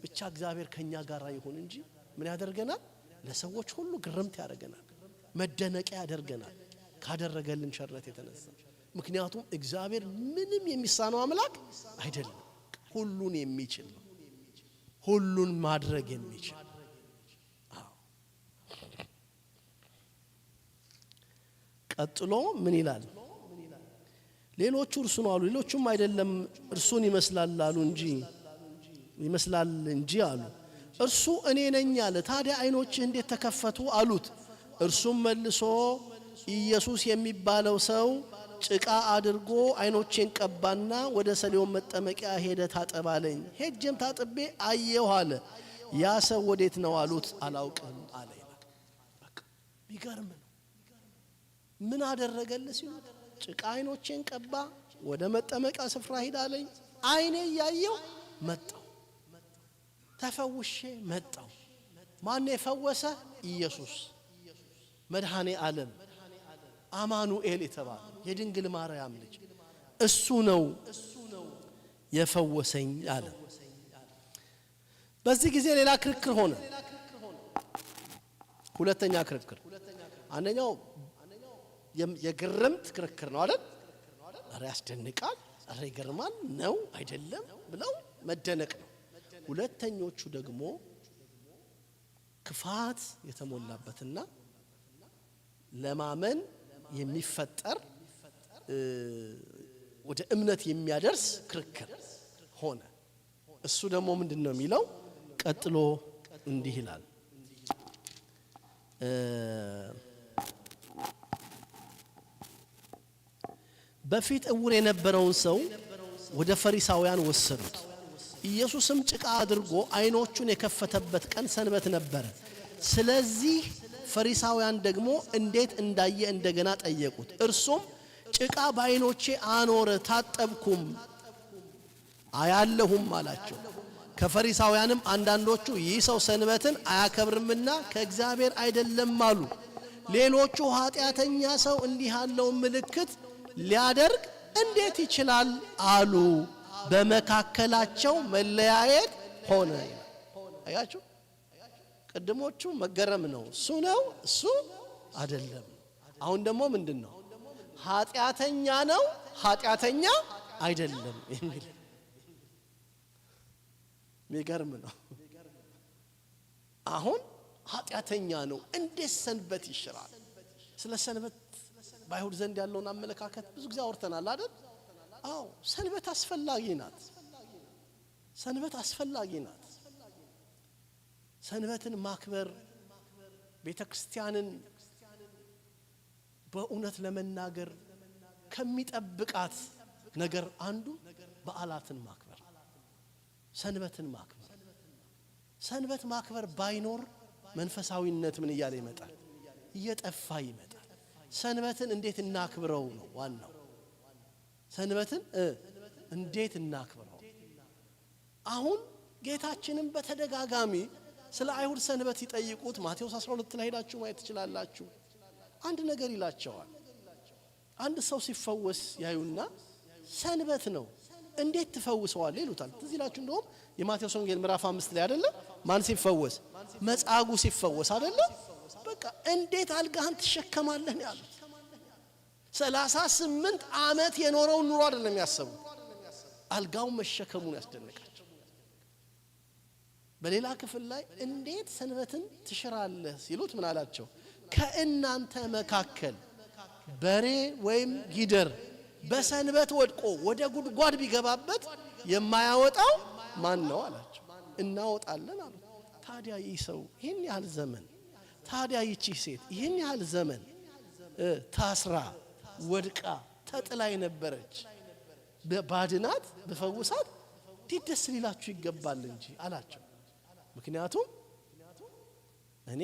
ብቻ እግዚአብሔር ከኛ ጋር ይሁን እንጂ ምን ያደርገናል? ለሰዎች ሁሉ ግርምት ያደርገናል፣ መደነቂያ ያደርገናል ካደረገልን ቸርነት የተነሳ። ምክንያቱም እግዚአብሔር ምንም የሚሳነው አምላክ አይደለም። ሁሉን የሚችል ነው፣ ሁሉን ማድረግ የሚችል። ቀጥሎ ምን ይላል? ሌሎቹ እርሱ ነው አሉ፣ ሌሎቹም አይደለም እርሱን ይመስላል እንጂ አሉ። እርሱ እኔ ነኝ አለ። ታዲያ አይኖችህ እንዴት ተከፈቱ አሉት። እርሱም መልሶ ኢየሱስ የሚባለው ሰው ጭቃ አድርጎ አይኖቼን ቀባና ወደ ሰሊሆም መጠመቂያ ሄደ ታጠባለኝ። ሄጄም ታጥቤ አየሁ አለ። ያ ሰው ወዴት ነው አሉት። አላውቅም አለ። በቃ ቢገርም ነው። ምን አደረገልህ ሲሉት ጭቃ አይኖቼን ቀባ፣ ወደ መጠመቂያ ስፍራ ሂድ አለኝ። አይኔ እያየው መጣው፣ ተፈውሼ መጣው። ማን የፈወሰ? ኢየሱስ መድኃኔ ዓለም አማኑኤል የተባለ የድንግል ማርያም ልጅ እሱ ነው የፈወሰኝ አለ። በዚህ ጊዜ ሌላ ክርክር ሆነ። ሁለተኛ ክርክር። አንደኛው የግርምት ክርክር ነው አይደል? ኧረ ያስደንቃል፣ ኧረ ይገርማል፣ ነው አይደለም ብለው መደነቅ ነው። ሁለተኞቹ ደግሞ ክፋት የተሞላበትና ለማመን የሚፈጠር ወደ እምነት የሚያደርስ ክርክር ሆነ። እሱ ደግሞ ምንድነው የሚለው? ቀጥሎ እንዲህ ይላል። በፊት እውር የነበረውን ሰው ወደ ፈሪሳውያን ወሰዱት። ኢየሱስም ጭቃ አድርጎ አይኖቹን የከፈተበት ቀን ሰንበት ነበረ። ስለዚህ ፈሪሳውያን ደግሞ እንዴት እንዳየ እንደገና ጠየቁት። እርሱም ጭቃ በአይኖቼ አኖረ፣ ታጠብኩም አያለሁም አላቸው። ከፈሪሳውያንም አንዳንዶቹ ይህ ሰው ሰንበትን አያከብርምና ከእግዚአብሔር አይደለም አሉ። ሌሎቹ ኃጢአተኛ ሰው እንዲህ ያለው ምልክት ሊያደርግ እንዴት ይችላል አሉ። በመካከላቸው መለያየት ሆነ። አያችሁ፣ ቀድሞቹ መገረም ነው፣ እሱ ነው እሱ አይደለም። አሁን ደግሞ ምንድነው? ኃጢአተኛ ነው ኃጢአተኛ አይደለም የሚል ሚገርም ነው። አሁን ኃጢአተኛ ነው እንዴት ሰንበት ይሽራል? ስለ ሰንበት በአይሁድ ዘንድ ያለውን አመለካከት ብዙ ጊዜ አውርተናል አይደል? አዎ፣ ሰንበት አስፈላጊ ናት። ሰንበት አስፈላጊ ናት። ሰንበትን ማክበር ቤተክርስቲያንን በእውነት ለመናገር ከሚጠብቃት ነገር አንዱ በዓላትን ማክበር፣ ሰንበትን ማክበር። ሰንበት ማክበር ባይኖር መንፈሳዊነት ምን እያለ ይመጣል? እየጠፋ ይመጣል። ሰንበትን እንዴት እናክብረው ነው ዋናው። ሰንበትን እንዴት እናክብረው? አሁን ጌታችንን በተደጋጋሚ ስለ አይሁድ ሰንበት ይጠይቁት። ማቴዎስ 12 ላይ ሄዳችሁ ማየት ትችላላችሁ። አንድ ነገር ይላቸዋል። አንድ ሰው ሲፈወስ ያዩና ሰንበት ነው እንዴት ትፈውሰዋል ይሉታል። ትዝ ይላችሁ እንደውም የማቴዎስ ወንጌል ምዕራፍ 5 ላይ አይደለ? ማን ሲፈወስ? መጻጉዕ ሲፈወስ አይደለ? በቃ እንዴት አልጋህን ትሸከማለህ ነው ያሉት። 38 ዓመት የኖረው ኑሮ አይደለም ያሰቡት፣ አልጋውን መሸከሙን ያስደነቃቸው። በሌላ ክፍል ላይ እንዴት ሰንበትን ትሽራለህ ሲሉት ምን አላቸው? ከእናንተ መካከል በሬ ወይም ጊደር በሰንበት ወድቆ ወደ ጉድጓድ ቢገባበት የማያወጣው ማን ነው አላቸው። እናወጣለን አሉ። ታዲያ ይህ ሰው ይህን ያህል ዘመን፣ ታዲያ ይቺ ሴት ይህን ያህል ዘመን ታስራ ወድቃ ተጥላ የነበረች ባድናት በፈውሳት ደስ ሊላችሁ ይገባል እንጂ አላቸው። ምክንያቱም እኔ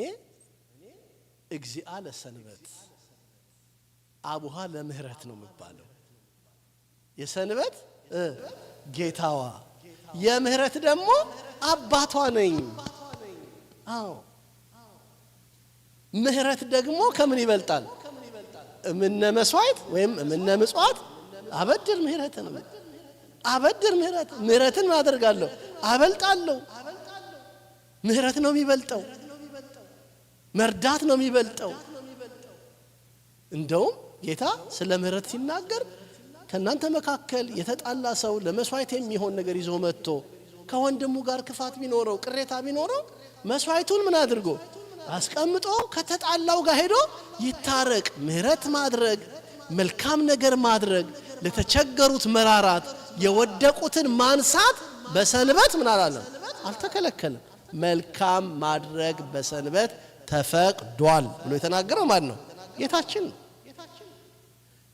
እግዚአ ለሰንበት አቡሃ ለምህረት ነው የሚባለው። የሰንበት ጌታዋ የምህረት ደግሞ አባቷ ነኝ። አዎ፣ ምህረት ደግሞ ከምን ይበልጣል? እምነ መስዋዕት ወይም እምነ ምጽዋት አበድር ምህረት ነው። አበድር ምህረት፣ ምህረትን ማደርጋለሁ አበልጣለሁ። ምህረት ነው የሚበልጠው፣ መርዳት ነው የሚበልጠው። እንደውም ጌታ ስለ ምህረት ሲናገር ከናንተ መካከል የተጣላ ሰው ለመስዋዕት የሚሆን ነገር ይዞ መጥቶ ከወንድሙ ጋር ክፋት ቢኖረው ቅሬታ ቢኖረው መስዋዕቱን ምን አድርጎ አስቀምጦ ከተጣላው ጋር ሄዶ ይታረቅ። ምህረት ማድረግ፣ መልካም ነገር ማድረግ፣ ለተቸገሩት መራራት፣ የወደቁትን ማንሳት በሰንበት ምን አላለም? አልተከለከለም። መልካም ማድረግ በሰንበት ተፈቅዷል ብሎ የተናገረው ማን ነው? ጌታችን ነው።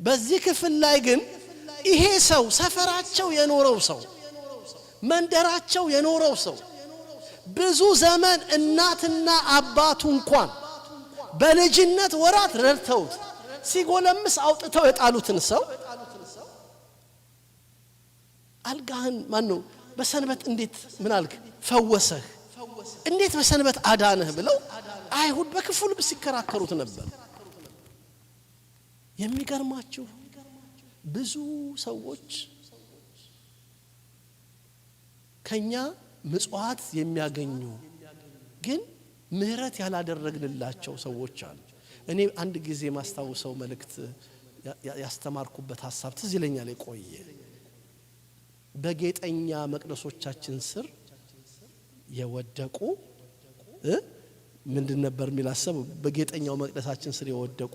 በዚህ ክፍል ላይ ግን ይሄ ሰው ሰፈራቸው የኖረው ሰው፣ መንደራቸው የኖረው ሰው ብዙ ዘመን እናትና አባቱ እንኳን በልጅነት ወራት ረድተውት ሲጎለምስ አውጥተው የጣሉትን ሰው አልጋህን ማን ነው በሰንበት እንዴት ምን አልክ ፈወሰህ፣ እንዴት በሰንበት አዳነህ ብለው አይሁድ በክፉ ልብ ሲከራከሩት ነበር። የሚገርማችሁ ብዙ ሰዎች ከኛ ምጽዋት የሚያገኙ ግን ምህረት ያላደረግንላቸው ሰዎች አሉ። እኔ አንድ ጊዜ ማስታውሰው መልእክት ያስተማርኩበት ሐሳብ ትዝ ይለኛል። የቆየ በጌጠኛ መቅደሶቻችን ስር የወደቁ ምንድን ነበር የሚል ሐሳብ፣ በጌጠኛው መቅደሳችን ስር የወደቁ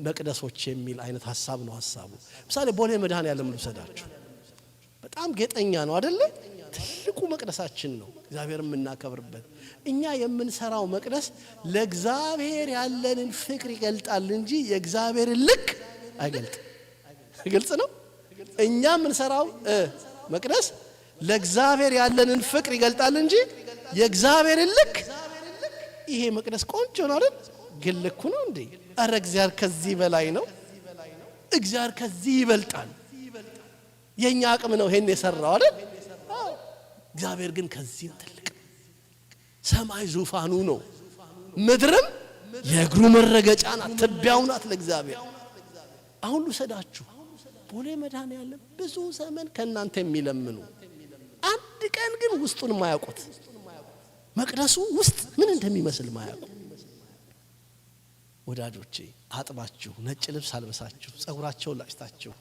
መቅደሶች የሚል አይነት ሐሳብ ነው ሐሳቡ። ምሳሌ ቦሌ መድኃኔዓለም ልውሰዳችሁ። በጣም ጌጠኛ ነው አይደለ? ትልቁ መቅደሳችን ነው እግዚአብሔር የምናከብርበት። እኛ የምንሰራው መቅደስ ለእግዚአብሔር ያለንን ፍቅር ይገልጣል እንጂ የእግዚአብሔርን ልክ አይገልጥም። ግልጽ ነው። እኛ የምንሰራው መቅደስ ለእግዚአብሔር ያለንን ፍቅር ይገልጣል እንጂ የእግዚአብሔርን ልክ ይሄ መቅደስ ቆንጆ ነው አይደል? ግን ልኩ ነው እንዴ? አረ እግዚአብሔር ከዚህ በላይ ነው። እግዚአብሔር ከዚህ ይበልጣል። የኛ አቅም ነው ይሄን የሰራው አይደል? እግዚአብሔር ግን ከዚህ ትልቅ። ሰማይ ዙፋኑ ነው፣ ምድርም የእግሩ መረገጫ ናት፣ ትቢያው ናት ለእግዚአብሔር። አሁን ልውሰዳችሁ ቦሌ መድኃኔዓለም ብዙ ዘመን ከእናንተ የሚለምኑ አንድ ቀን ግን ውስጡን ማያውቁት መቅደሱ ውስጥ ምን እንደሚመስል ማያውቁ ወዳጆቼ አጥባችሁ ነጭ ልብስ አልበሳችሁ ጸጉራቸውን ላጭታችሁ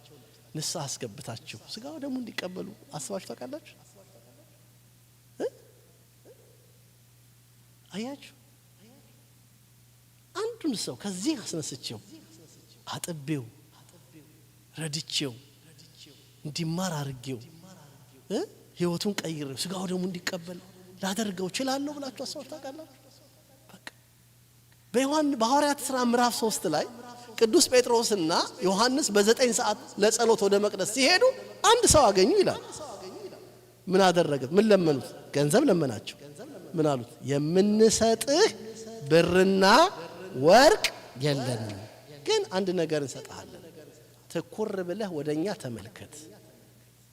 ንስሐ አስገብታችሁ ስጋው ደግሞ እንዲቀበሉ አስባችሁ ታውቃላችሁ? አያችሁ አንዱን ሰው ከዚህ አስነስቼው አጥቤው ረድቼው እንዲማር አርጌው ህይወቱን ቀይሬው ስጋው ደግሞ እንዲቀበል ላደርገው እችላለሁ ብላችሁ አስባችሁ ታውቃላችሁ? በቃ በሐዋርያት ሥራ ምዕራፍ 3 ላይ ቅዱስ ጴጥሮስና ዮሐንስ በ9 ሰዓት ለጸሎት ወደ መቅደስ ሲሄዱ አንድ ሰው አገኙ ይላል። ምን አደረገ? ምን ለመኑት? ገንዘብ ለመናቸው። ምን አሉት? የምንሰጥህ ብርና ወርቅ የለንም፣ ግን አንድ ነገር እንሰጣለን፣ ትኩር ብለህ ወደኛ ተመልከት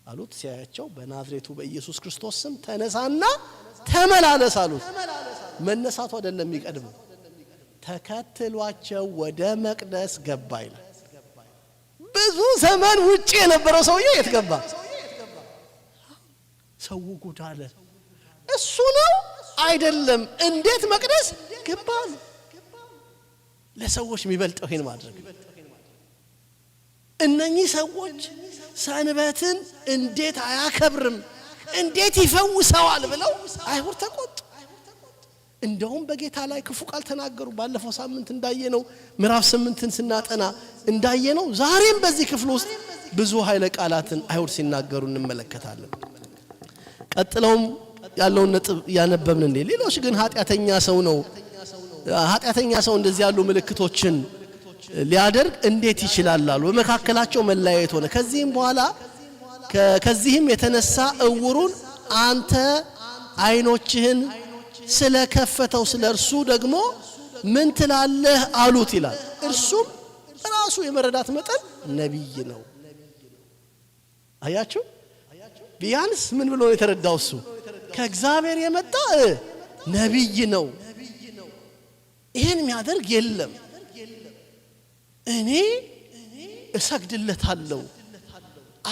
አሉት። ሲያያቸው በናዝሬቱ በኢየሱስ ክርስቶስ ስም ተነሳና ተመላለስ አሉት። መነሳቱ አይደለም የሚቀድመው፣ ተከትሏቸው ወደ መቅደስ ገባ ይላል። ብዙ ዘመን ውጪ የነበረው ሰውዬ የት ገባ? ሰው ጉድ አለ። እሱ ነው አይደለም፣ እንዴት መቅደስ ገባ? ለሰዎች የሚበልጠው ይሄን ማድረግ። እነኚህ ሰዎች ሰንበትን እንዴት አያከብርም፣ እንዴት ይፈውሰዋል ብለው አይሁድ ተቆጡ። እንደውም በጌታ ላይ ክፉ ቃል ተናገሩ። ባለፈው ሳምንት እንዳየነው ምዕራፍ 8ን ስናጠና እንዳየነው ዛሬም በዚህ ክፍል ውስጥ ብዙ ኃይለ ቃላትን አይሁድ ሲናገሩ እንመለከታለን። ቀጥለውም ያለውን ነጥብ ያነበብን እንዴ ሌሎች ግን ኃጢአተኛ ሰው ነው፣ ኃጢአተኛ ሰው እንደዚህ ያሉ ምልክቶችን ሊያደርግ እንዴት ይችላል አሉ። በመካከላቸው መለያየት ሆነ። ከዚህም የተነሳ እውሩን አንተ አይኖችህን ስለከፈተው ስለርሱ ደግሞ ምን ትላለህ አሉት ይላል። እርሱም ራሱ የመረዳት መጠን ነብይ ነው። አያችሁ ቢያንስ ምን ብሎ ነው የተረዳው? እሱ ከእግዚአብሔር የመጣ ነብይ ነው። ይሄን የሚያደርግ የለም። እኔ እሰግድለታለሁ፣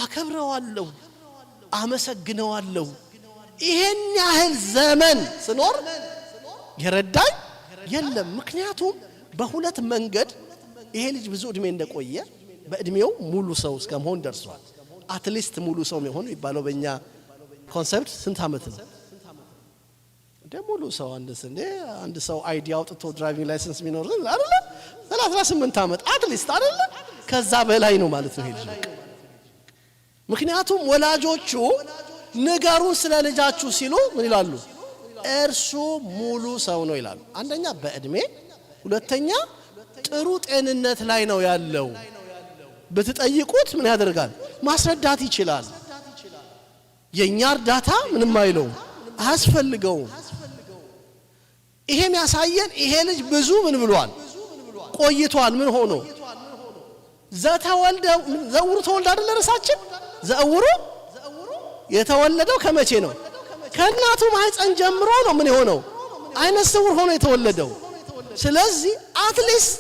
አከብረዋለሁ፣ አመሰግነዋለሁ። ይሄን ያህል ዘመን ስኖር የረዳኝ የለም። ምክንያቱም በሁለት መንገድ ይሄ ልጅ ብዙ እድሜ እንደቆየ በእድሜው ሙሉ ሰው እስከመሆን ደርሷል። አትሊስት ሙሉ ሰው መሆን ይባለው በእኛ ኮንሰፕት ስንት ዓመት ነው? ሙሉ ሰው አንድ ሰው አይዲ አውጥቶ ድራይቪንግ ላይሰንስ የሚኖር አይደለ 38 ዓመት አትሊስት አይደለ ከዛ በላይ ነው ማለት ነው ይሄ ልጅ። ምክንያቱም ወላጆቹ ንገሩን ስለ ልጃችሁ ሲሉ ምን ይላሉ? እርሱ ሙሉ ሰው ነው ይላሉ። አንደኛ በእድሜ፣ ሁለተኛ ጥሩ ጤንነት ላይ ነው ያለው። ብትጠይቁት ምን ያደርጋል? ማስረዳት ይችላል። የኛ እርዳታ ምንም አይለውም፣ አያስፈልገውም። ይሄም ያሳየን ይሄ ልጅ ብዙ ምን ብሏል? ቆይቷል። ምን ሆኖ ዘውሩ ተወልደ አይደል? ርሳችን ዘውሩ የተወለደው ከመቼ ነው? ከእናቱ ማህፀን ጀምሮ ነው ምን የሆነው? አይነ ስውር ሆኖ የተወለደው። ስለዚህ አትሊስት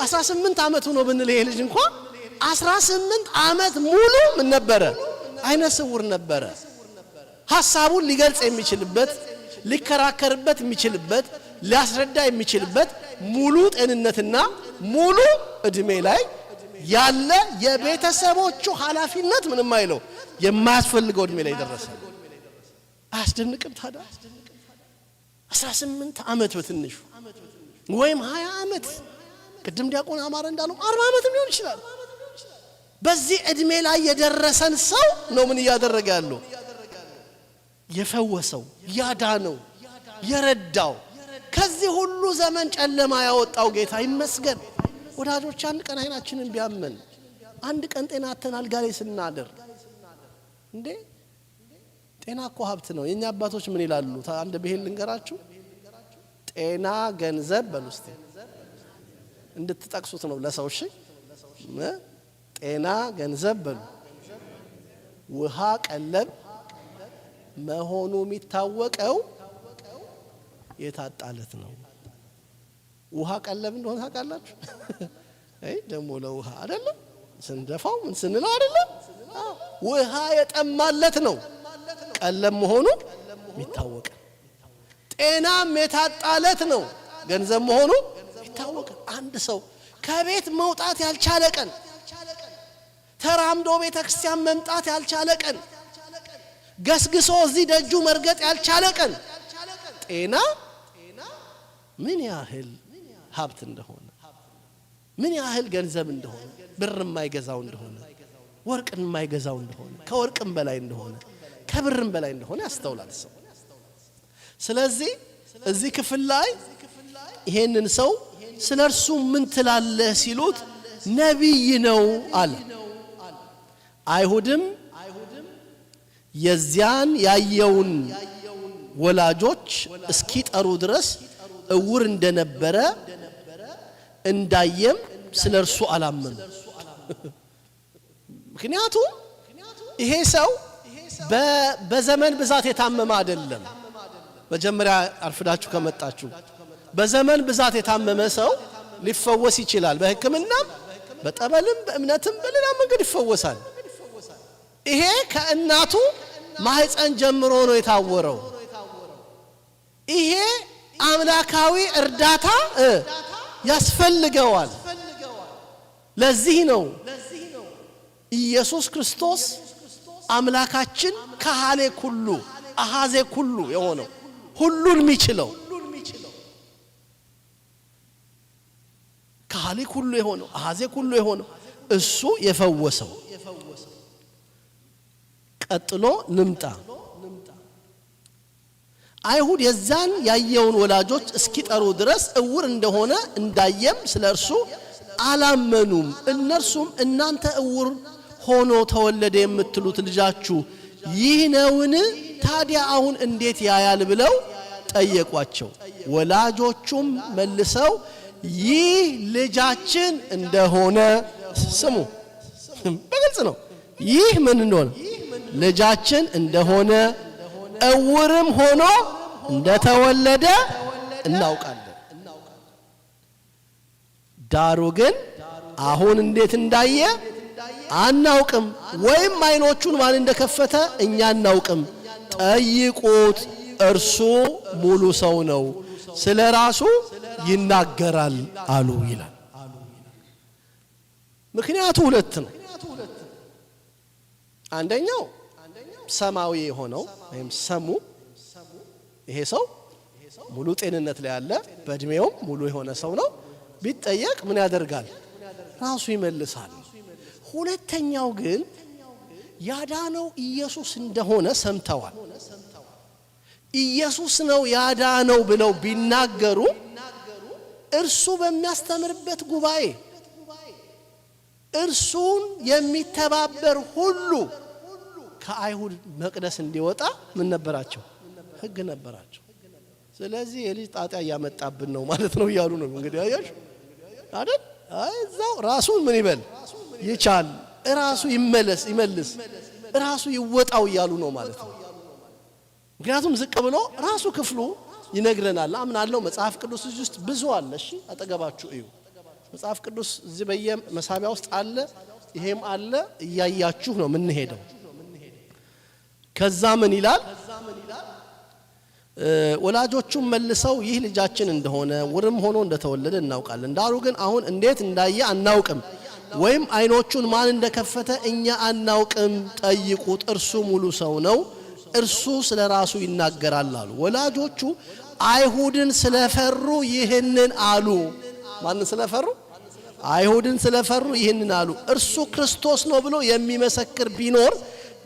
18 ዓመት ሆኖ ብንል ይሄ ልጅ እንኳን 18 ዓመት ሙሉ ምን ነበረ? አይነ ስውር ነበረ። ሐሳቡን ሊገልጽ የሚችልበት፣ ሊከራከርበት የሚችልበት፣ ሊያስረዳ የሚችልበት ሙሉ ጤንነትና ሙሉ እድሜ ላይ ያለ የቤተሰቦቹ ኃላፊነት ምንም አይለው የማያስፈልገው እድሜ ላይ ደረሰ። አያስደንቅም ታዲያ? 18 ዓመት በትንሹ ወይም 20 ዓመት ቅድም ዲያቆን አማረ እንዳለው 40 ዓመትም ሊሆን ይችላል። በዚህ እድሜ ላይ የደረሰን ሰው ነው ምን እያደረገ ያለው? የፈወሰው፣ ያዳነው፣ የረዳው፣ ከዚህ ሁሉ ዘመን ጨለማ ያወጣው ጌታ ይመስገን። ወዳጆች አንድ ቀን አይናችንን ቢያመን፣ አንድ ቀን ጤና አተን አልጋ ላይ ስናደር እንዴ ጤና እኮ ሀብት ነው። የኛ አባቶች ምን ይላሉ? አንድ ብሄል ልንገራችሁ። ጤና ገንዘብ በሉስቲ እንድትጠቅሱት ነው ለሰው። እሺ ጤና ገንዘብ በሉ። ውሃ ቀለብ መሆኑ የሚታወቀው የታጣለት ነው። ውሃ ቀለብ እንደሆነ ታውቃላችሁ? ደግሞ ለውሃ አይደለም ስንደፋው ምን ስንለው አይደለም? ውሃ የጠማለት ነው ቀለብ መሆኑ የሚታወቅ። ጤናም የታጣለት ነው ገንዘብ መሆኑ የሚታወቅ። አንድ ሰው ከቤት መውጣት ያልቻለ ቀን፣ ተራምዶ ቤተክርስቲያን መምጣት ያልቻለ ቀን፣ ገስግሶ እዚህ ደጁ መርገጥ ያልቻለ ቀን ጤና ምን ያህል ሀብት እንደሆነ፣ ምን ያህል ገንዘብ እንደሆነ፣ ብር የማይገዛው እንደሆነ፣ ወርቅ የማይገዛው እንደሆነ፣ ከወርቅም በላይ እንደሆነ፣ ከብርም በላይ እንደሆነ ያስተውላል ሰው። ስለዚህ እዚህ ክፍል ላይ ይሄንን ሰው ስለርሱ ምን ትላለህ ሲሉት ነብይ ነው አለ። አይሁድም የዚያን ያየውን ወላጆች እስኪጠሩ ድረስ እውር እንደነበረ እንዳየም ስለርሱ አላመኑ። ምክንያቱም ይሄ ሰው በዘመን ብዛት የታመመ አይደለም። መጀመሪያ አርፍዳችሁ ከመጣችሁ በዘመን ብዛት የታመመ ሰው ሊፈወስ ይችላል። በሕክምናም በጠበልም በእምነትም በሌላ መንገድ ይፈወሳል። ይሄ ከእናቱ ማህፀን ጀምሮ ነው የታወረው። ይሄ አምላካዊ እርዳታ ያስፈልገዋል። ለዚህ ነው ኢየሱስ ክርስቶስ አምላካችን ከሃሌ ኩሉ አሃዜ ኩሉ የሆነው ሁሉን የሚችለው ከሃሌ ኩሉ የሆነው አሃዜ ኩሉ የሆነው እሱ የፈወሰው። ቀጥሎ ልምጣ። አይሁድ የዛን ያየውን ወላጆች እስኪጠሩ ድረስ እውር እንደሆነ እንዳየም ስለርሱ አላመኑም። እነርሱም እናንተ እውር ሆኖ ተወለደ የምትሉት ልጃችሁ ይህ ነውን? ታዲያ አሁን እንዴት ያያል ብለው ጠየቋቸው። ወላጆቹም መልሰው ይህ ልጃችን እንደሆነ ስሙ። በግልጽ ነው። ይህ ምን እንደሆነ ልጃችን እንደሆነ እውርም ሆኖ እንደተወለደ እናውቃለን። ዳሩ ግን አሁን እንዴት እንዳየ አናውቅም፣ ወይም አይኖቹን ማን እንደከፈተ እኛ አናውቅም። ጠይቁት፣ እርሱ ሙሉ ሰው ነው፣ ስለ ራሱ ይናገራል አሉ ይላል። ምክንያቱ ሁለት ነው። አንደኛው ሰማዊ የሆነው ወይም ሰሙ ይሄ ሰው ሙሉ ጤንነት ላይ ያለ በእድሜውም ሙሉ የሆነ ሰው ነው። ቢጠየቅ ምን ያደርጋል? ራሱ ይመልሳል። ሁለተኛው ግን ያዳነው ኢየሱስ እንደሆነ ሰምተዋል። ኢየሱስ ነው ያዳነው ብለው ቢናገሩ እርሱ በሚያስተምርበት ጉባኤ እርሱን የሚተባበር ሁሉ ከአይሁድ መቅደስ እንዲወጣ ምን ነበራቸው? ሕግ ነበራቸው። ስለዚህ የልጅ ጣጣ ያመጣብን ነው ማለት ነው እያሉ ነው እንግዲህ አያሽ አይደል? እዛው ራሱን ምን ይበል ይቻል፣ ራሱ ይመልስ ራሱ ይወጣው እያሉ ነው ማለት ነው። ምክንያቱም ዝቅ ብሎ ራሱ ክፍሉ ይነግረናል። አምናለሁ መጽሐፍ ቅዱስ ውስጥ ብዙ አለ። እሺ አጠገባችሁ እዩ። መጽሐፍ ቅዱስ እዚህ በየመሳቢያ ውስጥ አለ፣ ይሄም አለ። እያያችሁ ነው ምን ሄደው። ከዛ ምን ይላል? ወላጆቹም መልሰው ይህ ልጃችን እንደሆነ ውርም ሆኖ እንደተወለደ እናውቃለን። ዳሩ ግን አሁን እንዴት እንዳየ አናውቅም፣ ወይም አይኖቹን ማን እንደከፈተ እኛ አናውቅም። ጠይቁት፣ እርሱ ሙሉ ሰው ነው፣ እርሱ ስለ ራሱ ይናገራል አሉ። ወላጆቹ አይሁድን ስለፈሩ ይህንን አሉ። ማንን ስለፈሩ? አይሁድን ስለፈሩ ይህንን አሉ። እርሱ ክርስቶስ ነው ብሎ የሚመሰክር ቢኖር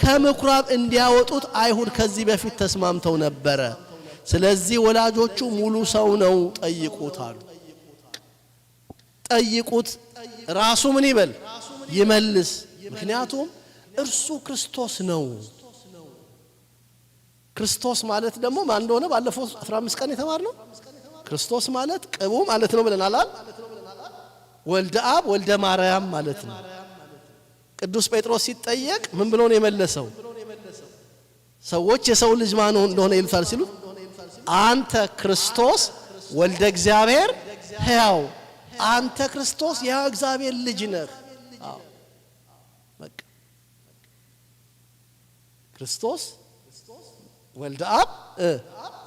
ከምኩራብ እንዲያወጡት አይሁድ ከዚህ በፊት ተስማምተው ነበረ። ስለዚህ ወላጆቹ ሙሉ ሰው ነው፣ ጠይቁት አሉ። ጠይቁት፣ ራሱ ምን ይበል ይመልስ። ምክንያቱም እርሱ ክርስቶስ ነው። ክርስቶስ ማለት ደግሞ ማን እንደሆነ ባለፈው 15 ቀን የተማርነው ክርስቶስ ማለት ቅቡ ማለት ነው ብለናል። ወልደ አብ ወልደ ማርያም ማለት ነው። ቅዱስ ጴጥሮስ ሲጠየቅ ምን ብሎ ነው የመለሰው? ሰዎች የሰው ልጅ ማን እንደሆነ ይሉታል ሲሉት አንተ ክርስቶስ ወልደ እግዚአብሔር ሕያው አንተ ክርስቶስ የሕያው እግዚአብሔር ልጅ ነህ። አዎ በቃ ክርስቶስ ወልደ አብ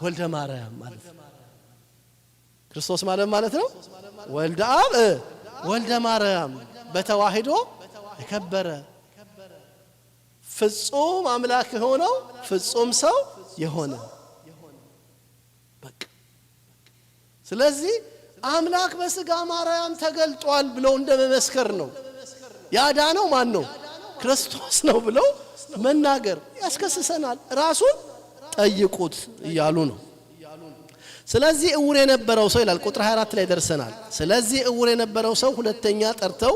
ወልደ ማርያም ማለት ክርስቶስ ማለት ነው ወልደ አብ ወልደ ማርያም በተዋህዶ የከበረ ፍጹም አምላክ የሆነው ፍጹም ሰው የሆነ በቃ ስለዚህ አምላክ በስጋ ማርያም ተገልጧል ብሎ እንደመመስከር ነው። ያዳነው ማን ነው? ክርስቶስ ነው ብሎ መናገር ያስከስሰናል። ራሱን ጠይቁት እያሉ ነው። ስለዚህ እውር የነበረው ሰው ይላል ቁጥር 24 ላይ ደርሰናል። ስለዚህ እውር የነበረው ሰው ሁለተኛ ጠርተው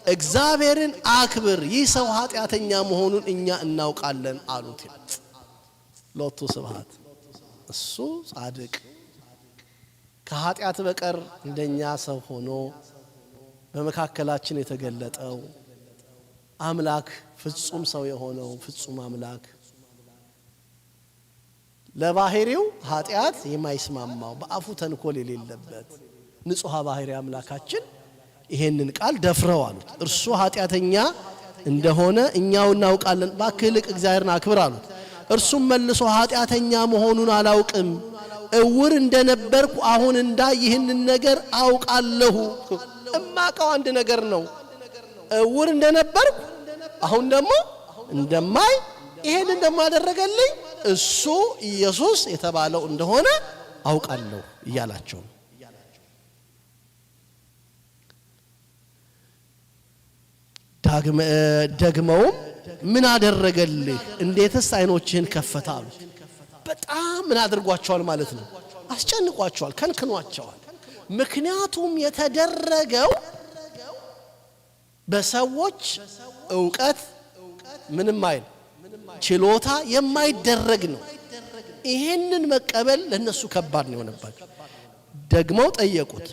እግዚአብሔርን አክብር፣ ይህ ሰው ኃጢአተኛ መሆኑን እኛ እናውቃለን አሉት። ሎቱ ስብሐት እሱ ጻድቅ ከኃጢአት በቀር እንደኛ ሰው ሆኖ በመካከላችን የተገለጠው አምላክ ፍጹም ሰው የሆነው ፍጹም አምላክ ለባህሪው ኃጢአት የማይስማማው በአፉ ተንኮል የሌለበት ንጹሕ ባህሪ አምላካችን ይሄንን ቃል ደፍረው አሉት። እርሱ ኃጢአተኛ እንደሆነ እኛው እናውቃለን፣ እባክህ ልቅ እግዚአብሔርን አክብር አሉት። እርሱም መልሶ ኃጢአተኛ መሆኑን አላውቅም፣ እውር እንደነበርኩ አሁን እንዳይ ይህንን ነገር አውቃለሁ። እማቀው አንድ ነገር ነው። እውር እንደነበርኩ አሁን ደግሞ እንደማይ ይሄን እንደማደረገልኝ እሱ ኢየሱስ የተባለው እንደሆነ አውቃለሁ እያላቸው ደግመውም ምን አደረገልህ? እንዴትስ አይኖችህን ከፈተ አሉት። በጣም ምን አድርጓቸዋል ማለት ነው? አስጨንቋቸዋል፣ ከንክኗቸዋል። ምክንያቱም የተደረገው በሰዎች ዕውቀት ምንም አይል ችሎታ የማይደረግ ነው። ይሄንን መቀበል ለነሱ ከባድ ነው የሆነባቸው። ደግመው ጠየቁት።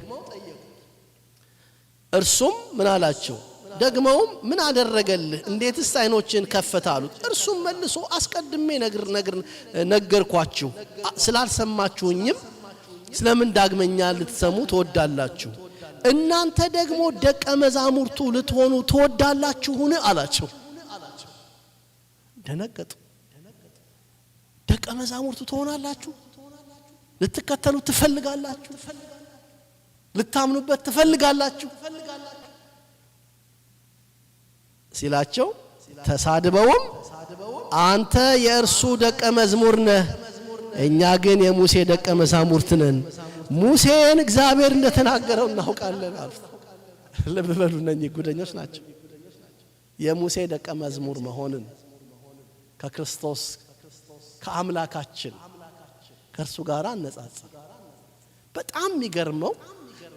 እርሱም ምን አላቸው? ደግመውም ምን አደረገልህ? እንዴትስ አይኖችን ከፈተ አሉት። እርሱም መልሶ አስቀድሜ ነገርኳችሁ፣ ስላልሰማችሁኝም ስለምን ዳግመኛ ልትሰሙ ትወዳላችሁ? እናንተ ደግሞ ደቀ መዛሙርቱ ልትሆኑ ትወዳላችሁን አላቸው። ደነገጡ። ደቀ መዛሙርቱ ትሆናላችሁ? ልትከተሉ ትፈልጋላችሁ? ልታምኑበት ትፈልጋላችሁ ሲላቸው ተሳድበውም አንተ የእርሱ ደቀ መዝሙር ነህ፣ እኛ ግን የሙሴ ደቀ መዛሙርት ነን፣ ሙሴን እግዚአብሔር እንደተናገረው እናውቃለን አሉት። ልብ በሉ፣ እነኚህ ጉደኞች ናቸው። የሙሴ ደቀ መዝሙር መሆንን ከክርስቶስ ከአምላካችን ከእርሱ ጋር አነጻጸር። በጣም የሚገርመው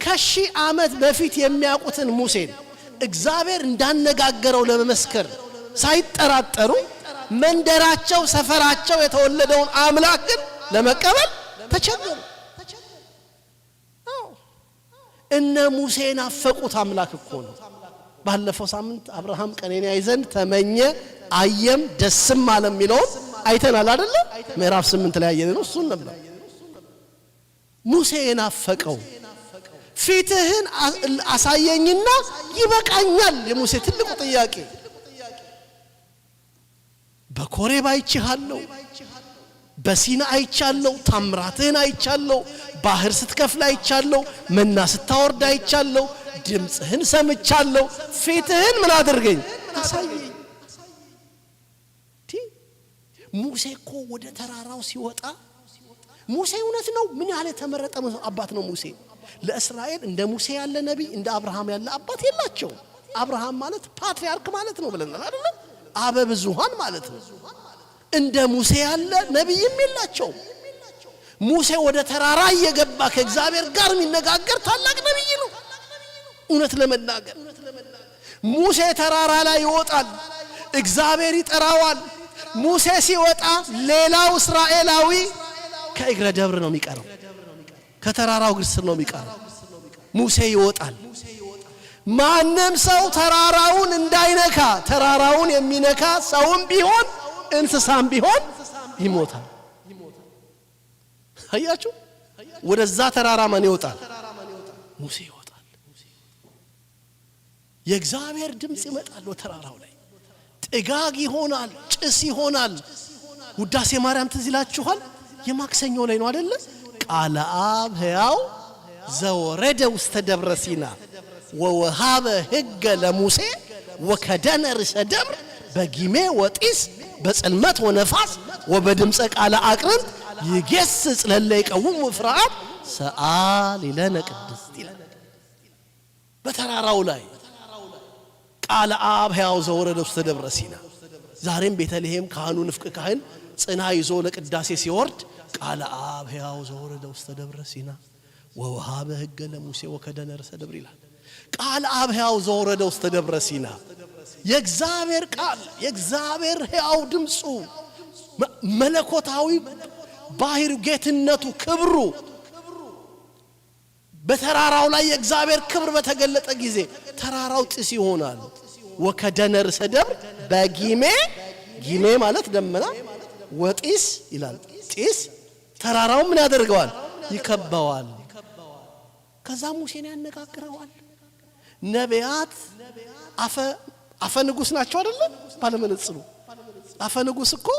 ከሺህ ዓመት በፊት የሚያውቁትን ሙሴን እግዚአብሔር እንዳነጋገረው ለመመስከር ሳይጠራጠሩ መንደራቸው ሰፈራቸው የተወለደውን አምላክ ግን ለመቀበል ተቸገሩ። እነ ሙሴ ናፈቁት አምላክ እኮ ነው። ባለፈው ሳምንት አብርሃም ቀኔን ያይ ዘንድ ተመኘ አየም ደስም አለ የሚለው አይተናል አይደለ? ምዕራፍ 8 ላይ ያየነው እሱን ነበር። ሙሴ የናፈቀው ፊትህን አሳየኝና ይበቃኛል። የሙሴ ትልቁ ጥያቄ በኮሬብ አይቻለሁ፣ በሲና አይቻለሁ፣ ታምራትህን አይቻለሁ፣ ባህር ስትከፍል አይቻለሁ፣ መና ስታወርድ አይቻለሁ፣ ድምጽህን ሰምቻለሁ፣ ፊትህን ምን አድርገኝ አሳየኝ። ሙሴ እኮ ወደ ተራራው ሲወጣ ሙሴ እውነት ነው ምን ያህል የተመረጠ አባት ነው ሙሴ። ለእስራኤል እንደ ሙሴ ያለ ነቢይ እንደ አብርሃም ያለ አባት የላቸው። አብርሃም ማለት ፓትሪያርክ ማለት ነው ብለናል አይደል? አበ ብዙሃን ማለት ነው። እንደ ሙሴ ያለ ነቢይም የላቸው። ሙሴ ወደ ተራራ እየገባ ከእግዚአብሔር ጋር የሚነጋገር ታላቅ ነቢይ ነው። እውነት ለመናገር ሙሴ ተራራ ላይ ይወጣል፣ እግዚአብሔር ይጠራዋል። ሙሴ ሲወጣ ሌላው እስራኤላዊ ከእግረ ደብር ነው የሚቀረው፣ ከተራራው እግር ስር ነው የሚቀረው። ሙሴ ይወጣል። ማንም ሰው ተራራውን እንዳይነካ፣ ተራራውን የሚነካ ሰውም ቢሆን እንስሳም ቢሆን ይሞታል። አያችሁ፣ ወደዛ ተራራ ማን ይወጣል? ሙሴ ይወጣል። የእግዚአብሔር ድምጽ ይመጣል በተራራው ላይ ጥጋግ ይሆናል ጭስ ይሆናል ውዳሴ ማርያም ትዝ ይላችኋል የማክሰኞ ላይ ነው አይደለ ቃለ አብ ሕያው ዘወረደ ውስተ ደብረ ሲና ወወሃበ ሕገ ለሙሴ ወከደነ ርዕሰ ደብር በጊሜ ወጢስ በጽልመት ወነፋስ ወበድምፀ ቃለ አቅርንት ይገስጽ ለለ ይቀውም ፍርሃት ሰአሊ ለነ ቅድስት ይላል በተራራው ላይ ቃለ አብ ሕያው ዘወረደ ውስተ ደብረ ሲና ዛሬም ቤተልሔም ካህኑ ንፍቅ ካህን ጽና ይዞ ለቅዳሴ ሲወርድ ቃለ አብ ሕያው ዘወረደ ውስተ ደብረ ሲና ወወሃበ ሕገ ለሙሴ ወከደነ ርዕሰ ደብር ይላል ቃለ አብ ሕያው ዘወረደ ውስተ ደብረ ሲና የእግዚአብሔር ቃል የእግዚአብሔር ሕያው ድምጹ መለኮታዊ ባህር ጌትነቱ ክብሩ በተራራው ላይ የእግዚአብሔር ክብር በተገለጠ ጊዜ ተራራው ጢስ ይሆናል ወከደነ ርዕሰ ደብር በጊሜ ጊሜ ማለት ደመና ወጢስ ይላል ጢስ ተራራው ምን ያደርገዋል ይከበዋል ከዛ ሙሴን ያነጋግረዋል ነቢያት አፈ ንጉስ ናቸው አይደል ባለመነጽሩ አፈ ንጉስ እኮ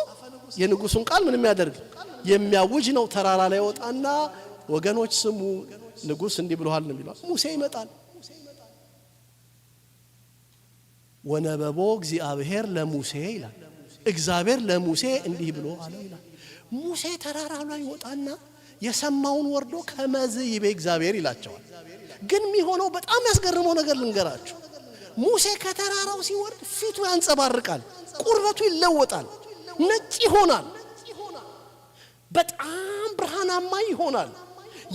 የንጉሱን ቃል ምንም ያደርግ የሚያውጅ ነው ተራራ ላይ ወጣና ወገኖች ስሙ ንጉስ እንዲህ ብለዋል ነው የሚለው ሙሴ ይመጣል ወነበቦ እግዚአብሔር ለሙሴ ይላል እግዚአብሔር ለሙሴ እንዲህ ብሎ አለው ይላል ሙሴ ተራራ ላይ ወጣና የሰማውን ወርዶ ከመዝ ይቤ እግዚአብሔር ይላቸዋል ግን የሚሆነው በጣም ያስገርመው ነገር ልንገራችሁ ሙሴ ከተራራው ሲወርድ ፊቱ ያንጸባርቃል ቁርበቱ ይለወጣል ነጭ ይሆናል በጣም ብርሃናማ ይሆናል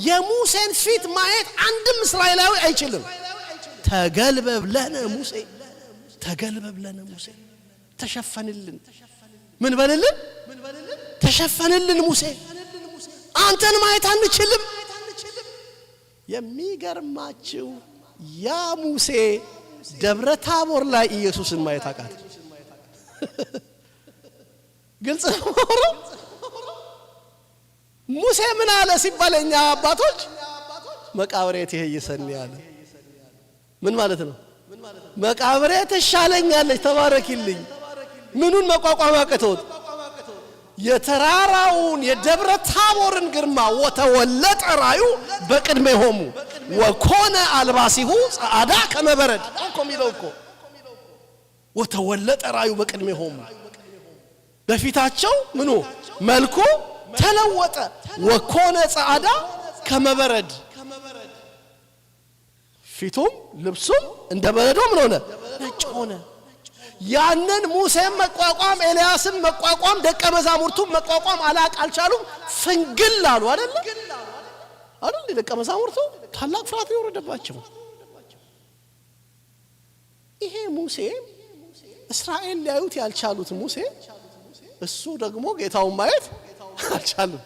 የሙሴን ፊት ማየት አንድም እስራኤላዊ አይችልም ተገልበብ ለነ ሙሴ ተሸፈንልን ምን በልልን ተሸፈንልን ሙሴ አንተን ማየት አንችልም የሚገርማችሁ ያ ሙሴ ደብረ ታቦር ላይ ኢየሱስን ማየት አቃተ ግልጽ ነው ሙሴ ምን አለ ሲባለኛ አባቶች መቃብሬ ትሄይሰኝ ያለ ምን ማለት ነው መቃብሬ ተሻለኛለች ተባረክልኝ ምኑን መቋቋም አቀተውት የተራራውን የደብረ ታቦርን ግርማ ወተወለጠ ራዩ በቅድመ ሆሙ ወኮነ አልባሲሁ ጻዳ ከመበረድ ኮሚሎኮ ወተወለጠ ራዩ በቅድመ ሆሙ በፊታቸው ምኑ መልኩ ተለወጠ ወኮነ ጻዳ ከመበረድ ፊቱም ልብሱም እንደ በረዶ ምን ሆነ ነጭ ሆነ ያንን ሙሴም መቋቋም ኤልያስም መቋቋም ደቀ መዛሙርቱም መቋቋም አልቻሉም ፍንግል አሉ አይደል ደቀ መዛሙርቱ ታላቅ ፍርሃት ይወረደባቸው ይሄ ሙሴ እስራኤል ሊያዩት ያልቻሉት ሙሴ እሱ ደግሞ ጌታውን ማየት አልቻለም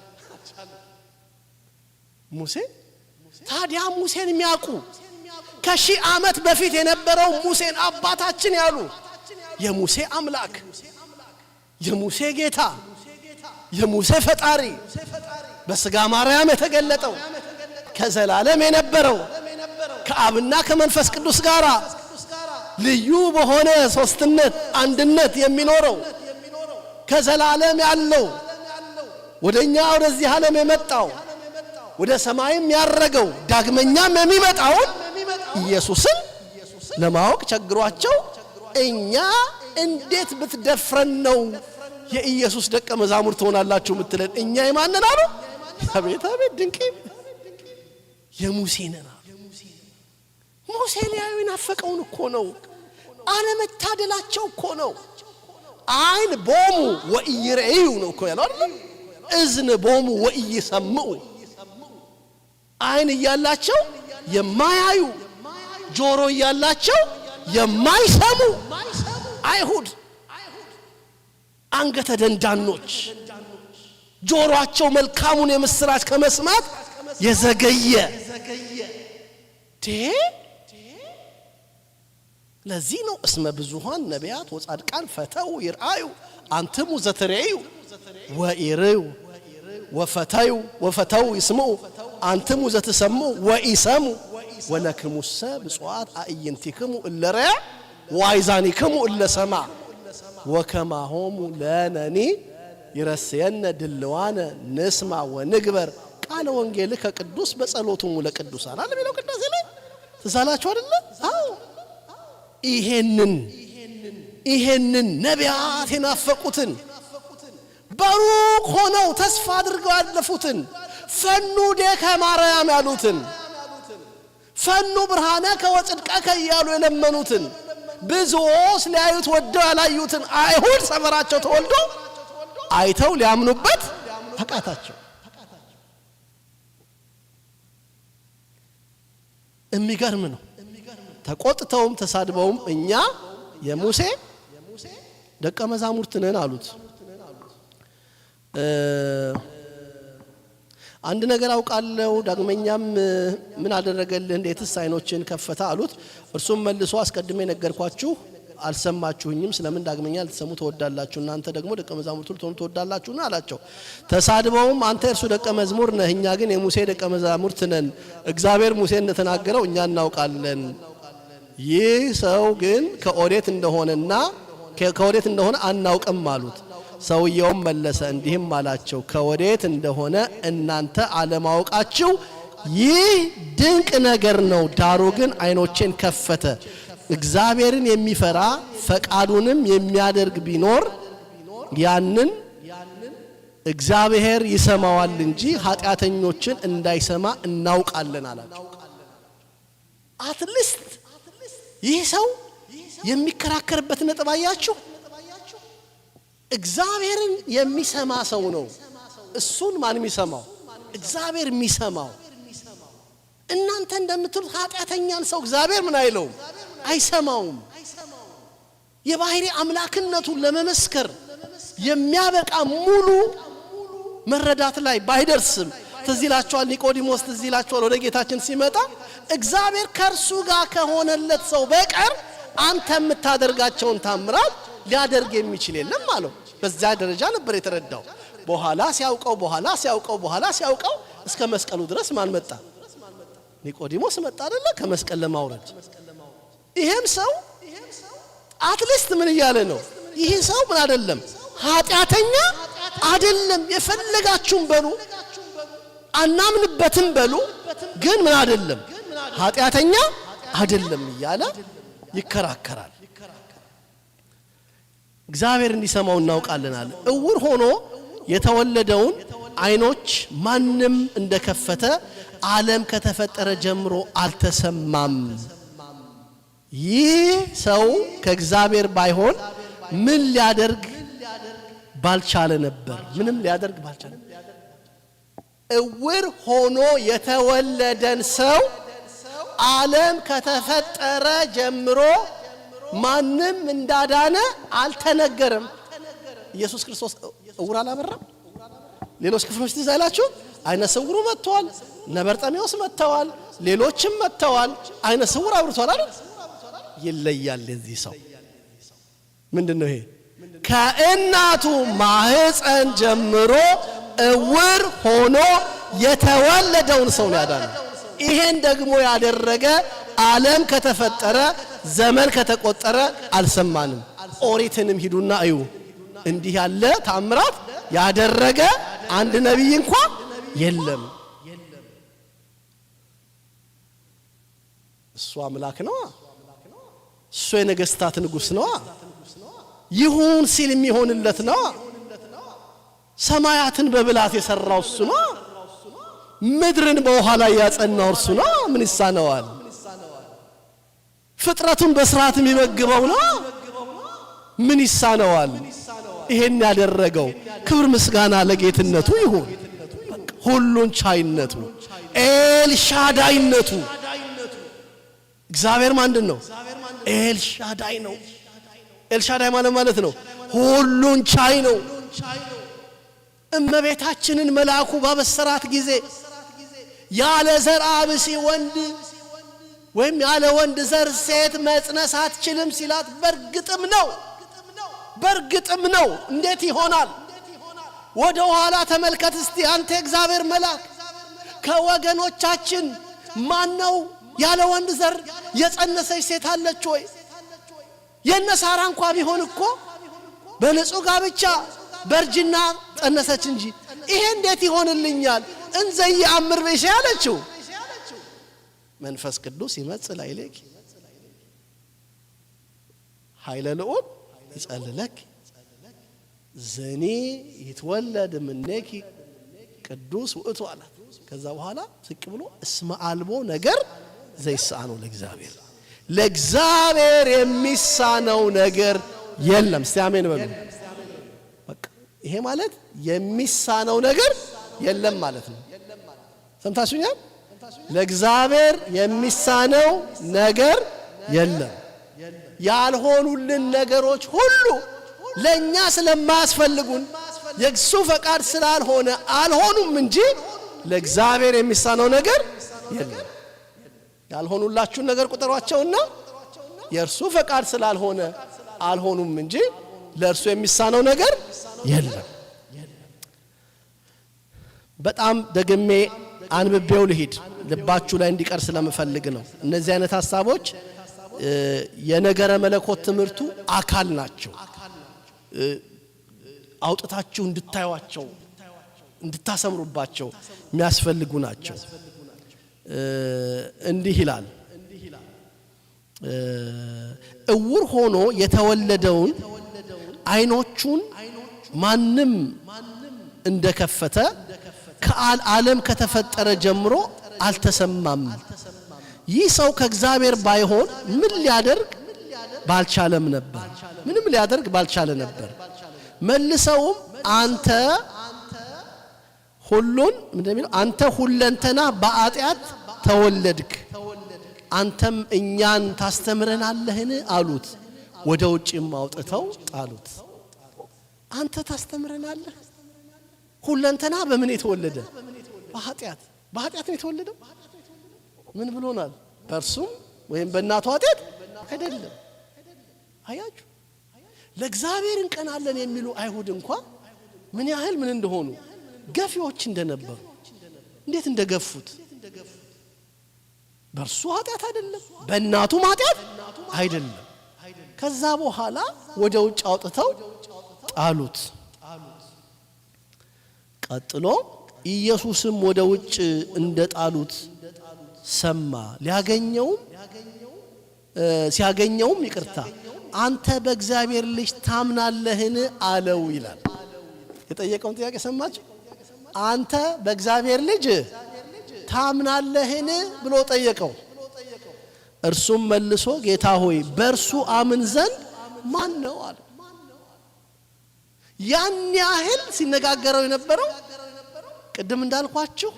ሙሴ ታዲያ ሙሴን የሚያውቁ ከሺህ ዓመት በፊት የነበረው ሙሴን አባታችን ያሉ የሙሴ አምላክ የሙሴ ጌታ የሙሴ ፈጣሪ በስጋ ማርያም የተገለጠው ከዘላለም የነበረው ከአብና ከመንፈስ ቅዱስ ጋራ ልዩ በሆነ ሶስትነት አንድነት የሚኖረው ከዘላለም ያለው ወደኛ ወደዚህ ዓለም የመጣው ወደ ሰማይም ያረገው ዳግመኛም የሚመጣው ኢየሱስን ለማወቅ ቸግሯቸው እኛ እንዴት ብትደፍረን ነው የኢየሱስ ደቀ መዛሙርት ሆናላችሁ ምትለን እኛ የማንን አሉ አቤት ድንቅ የሙሴ ነና ሙሴ ሊያዩ ናፈቀውን እኮ ነው አለመታደላቸው እኮ ነው አይን ቦሙ ወኢይረዩ ነው እኮ ያለው አይደል እዝን ቦሙ ወኢይሰምዑ አይን ያላቸው የማያዩ ጆሮ ያላቸው የማይሰሙ አይሁድ አንገተ ደንዳኖች ጆሮአቸው መልካሙን የምስራች ከመስማት የዘገየ ለዚህ ነው እስመ ብዙሃን ነቢያት ወጻድቃን ፈተው ይርአዩ አንተሙ ዘተረዩ ወኢረዩ ወፈተው ይስሙ አንተሙ ዘተሰሙ ወኢሰሙ ወለክሙሰ ብፁዓት አዕይንቲክሙ እለረያ ዋይዛኒክሙ እለሰማ ወከማሆሙ ለነኒ ይረስየነ ድልዋነ ንስማ ወንግበር ቃለ ወንጌል ከቅዱስ በጸሎቱሙ ለቅዱሳን አለ ቢለው ቅዳሴ ላይ ተሳላችሁ አይደለ? አዎ ይሄንን ነቢያት የናፈቁትን በሩቅ ሆነው ተስፋ አድርገው ያለፉትን ፈኑ ዴከ ማርያም ያሉትን ፈኑ ብርሃነከ ወጽድቀከ እያሉ የለመኑትን ብዙዎች ሊያዩት ወደው ያላዩትን አይሁድ ሰፈራቸው ተወልዶ አይተው ሊያምኑበት አቃታቸው። የሚገርም ነው። ተቆጥተውም ተሳድበውም እኛ የሙሴ ደቀ መዛሙርት ነን አሉት። አንድ ነገር አውቃለሁ ዳግመኛም ምን አደረገልህ እንዴትስ አይኖችን ከፈተ አሉት። እርሱም መልሶ አስቀድሜ ነገርኳችሁ አልሰማችሁኝም ስለምን ዳግመኛ ልትሰሙ ተወዳላችሁ እናንተ ደግሞ ደቀ መዛሙርቱ ልትሆኑ ተወዳላችሁና አላቸው። ተሳድበውም አንተ እርሱ ደቀ መዝሙር ነህ እኛ ግን የሙሴ ደቀ መዛሙርት ነን እግዚአብሔር ሙሴ እንደተናገረው እኛ እናውቃለን ይህ ሰው ግን ከኦዴት እንደሆነ አናውቅም አሉት። ሰውየውም መለሰ እንዲህም አላቸው ከወዴት እንደሆነ እናንተ አለማወቃችሁ ይህ ድንቅ ነገር ነው። ዳሩ ግን አይኖቼን ከፈተ። እግዚአብሔርን የሚፈራ ፈቃዱንም የሚያደርግ ቢኖር ያንን እግዚአብሔር ይሰማዋል እንጂ ኃጢአተኞችን እንዳይሰማ እናውቃለን አላቸው። አትሊስት ይህ ሰው የሚከራከርበት ነጥብ አያችሁ። እግዚአብሔርን የሚሰማ ሰው ነው። እሱን ማን የሚሰማው? እግዚአብሔር የሚሰማው። እናንተ እንደምትሉት ኃጢአተኛን ሰው እግዚአብሔር ምን አይለውም? አይሰማውም። የባህሪ አምላክነቱን ለመመስከር የሚያበቃ ሙሉ መረዳት ላይ ባይደርስም ትዝ ይላችኋል ኒቆዲሞስ ትዝ ይላችኋል ወደ ጌታችን ሲመጣ እግዚአብሔር ከእርሱ ጋር ከሆነለት ሰው በቀር አንተ የምታደርጋቸውን ታምራት ሊያደርግ የሚችል የለም አለው። በዛ ደረጃ ነበር የተረዳው። በኋላ ሲያውቀው እስከ መስቀሉ ድረስ ማን መጣ? ኒቆዲሞስ መጣ አይደለ? ከመስቀል ለማውረድ ይሄም ሰው አትሊስት ምን እያለ ነው? ይሄ ሰው ምን አይደለም ኃጢአተኛ አይደለም። የፈለጋችሁም በሉ አናምንበትም በሉ ግን ምን አይደለም ኃጢአተኛ አይደለም እያለ ይከራከራል። እግዚአብሔር እንዲሰማው እናውቃለን አለ። እውር ሆኖ የተወለደውን አይኖች ማንም እንደከፈተ ዓለም ከተፈጠረ ጀምሮ አልተሰማም። ይህ ሰው ከእግዚአብሔር ባይሆን ምን ሊያደርግ ባልቻለ ነበር? ምንም ሊያደርግ ባልቻለ። እውር ሆኖ የተወለደን ሰው ዓለም ከተፈጠረ ጀምሮ ማንም እንዳዳነ አልተነገረም። ኢየሱስ ክርስቶስ እውር አላበራም። ሌሎች ክፍሎች ትዝ አይላችሁ? አይነ ስውሩ መጥተዋል፣ ነበርጠሜዎስ መጥተዋል፣ ሌሎችም መጥተዋል። አይነ ስውር አብርቷል አይደል? ይለያል። ለዚህ ሰው ምንድነው ይሄ? ከእናቱ ማህፀን ጀምሮ እውር ሆኖ የተወለደውን ሰው ያዳነው። ይሄን ደግሞ ያደረገ ዓለም ከተፈጠረ ዘመን ከተቆጠረ አልሰማንም። ኦሪትንም ሂዱና እዩ። እንዲህ ያለ ታምራት ያደረገ አንድ ነብይ እንኳን የለም። እሱ አምላክ ነው። እሱ የነገስታት ንጉስ ነው። ይሁን ሲል የሚሆንለት ነው። ሰማያትን በብላት የሰራው እሱ ነው። ምድርን በውሃ ላይ ያጸናው እርሱ ነው። ምን ይሳነዋል? ፍጥረቱን በስርዓት የሚመግበው ነው። ምን ይሳነዋል? ይሄን ያደረገው ክብር ምስጋና ለጌትነቱ ይሁን። ሁሉን ቻይነቱ ኤልሻዳይነቱ እግዚአብሔር ማንድን ነው? ኤልሻዳይ ነው። ኤልሻዳይ ማለት ነው ሁሉን ቻይ ነው። እመቤታችንን መልአኩ ባበሰራት ጊዜ ያለ ዘር አብሲ ወንድ ወይም ያለ ወንድ ዘር ሴት መጽነስ አትችልም ሲላት በርግጥም ነው። እንዴት ይሆናል? ወደ ኋላ ተመልከት እስቲ አንተ እግዚአብሔር መልአክ ከወገኖቻችን ማነው ያለ ወንድ ዘር የጸነሰች ሴት አለች ወይ? የነሳራ እንኳን ቢሆን እኮ በንጹህ ጋብቻ በርጅና ጸነሰች እንጂ ይሄ እንዴት ይሆንልኛል? እንዘይ አምር በሽ ያለችው መንፈስ ቅዱስ ይመጽእ ኢለኪ ኃይለ ልዑል ይጸልለክ ዘኔ ይትወለድ ምኔኪ ቅዱስ ውእቱ አላት። ከዛ በኋላ ስቅ ብሎ እስመ አልቦ ነገር ዘይሳነው ለእግዚአብሔር ለእግዚአብሔር የሚሳነው ነገር የለም። እስቲ አሜን በሉ። በቃ ይሄ ማለት የሚሳነው ነገር የለም ማለት ነው። ሰምታችሁኛል? ለእግዚአብሔር የሚሳነው ነገር የለም። ያልሆኑልን ነገሮች ሁሉ ለኛ ስለማያስፈልጉን የእሱ ፈቃድ ስላልሆነ አልሆኑም እንጂ ለእግዚአብሔር የሚሳነው ነገር የለም። ያልሆኑላችሁን ነገር ቁጠሯቸውና የእርሱ ፈቃድ ስላልሆነ አልሆኑም እንጂ ለእርሱ የሚሳነው ነገር የለም። በጣም ደግሜ አንብቤው ልሂድ ልባችሁ ላይ እንዲቀር ስለምፈልግ ነው። እነዚህ አይነት ሐሳቦች የነገረ መለኮት ትምህርቱ አካል ናቸው። አውጥታችሁ እንድታዩዋቸው እንድታሰምሩባቸው የሚያስፈልጉ ናቸው። እንዲህ ይላል እውር ሆኖ የተወለደውን አይኖቹን ማንም እንደከፈተ ከዓለም ከተፈጠረ ጀምሮ አልተሰማም። ይህ ሰው ከእግዚአብሔር ባይሆን ምን ሊያደርግ ባልቻለም ነበር። ምንም ሊያደርግ ባልቻለ ነበር። መልሰውም አንተ ሁሉን እንደሚለው አንተ ሁለንተና በኃጢአት ተወለድክ አንተም እኛን ታስተምረናለህን አሉት። ወደ ውጭም አውጥተው ጣሉት። አንተ ታስተምረናለህ? ሁለንተና በምን የተወለደ? በኃጢአት ነው የተወለደው። ምን ብሎናል? በእርሱም ወይም በእናቱ ኃጢአት አይደለም። አያችሁ፣ ለእግዚአብሔር እንቀናለን የሚሉ አይሁድ እንኳን ምን ያህል ምን እንደሆኑ ገፊዎች እንደነበሩ እንዴት እንደገፉት በእርሱ ኃጢአት አይደለም በእናቱም ኃጢአት አይደለም። ከዛ በኋላ ወደ ውጭ አውጥተው ጣሉት። ቀጥሎ ኢየሱስም ወደ ውጭ እንደጣሉት ሰማ። ሲያገኘውም ይቅርታ አንተ በእግዚአብሔር ልጅ ታምናለህን አለው ይላል። የጠየቀውን ጥያቄ ሰማችሁ? አንተ በእግዚአብሔር ልጅ ታምናለህን ብሎ ጠየቀው። እርሱም መልሶ ጌታ ሆይ በእርሱ አምን ዘንድ ማን ነው አለ። ያን ያህል ሲነጋገረው የነበረው ቅድም እንዳልኳችሁ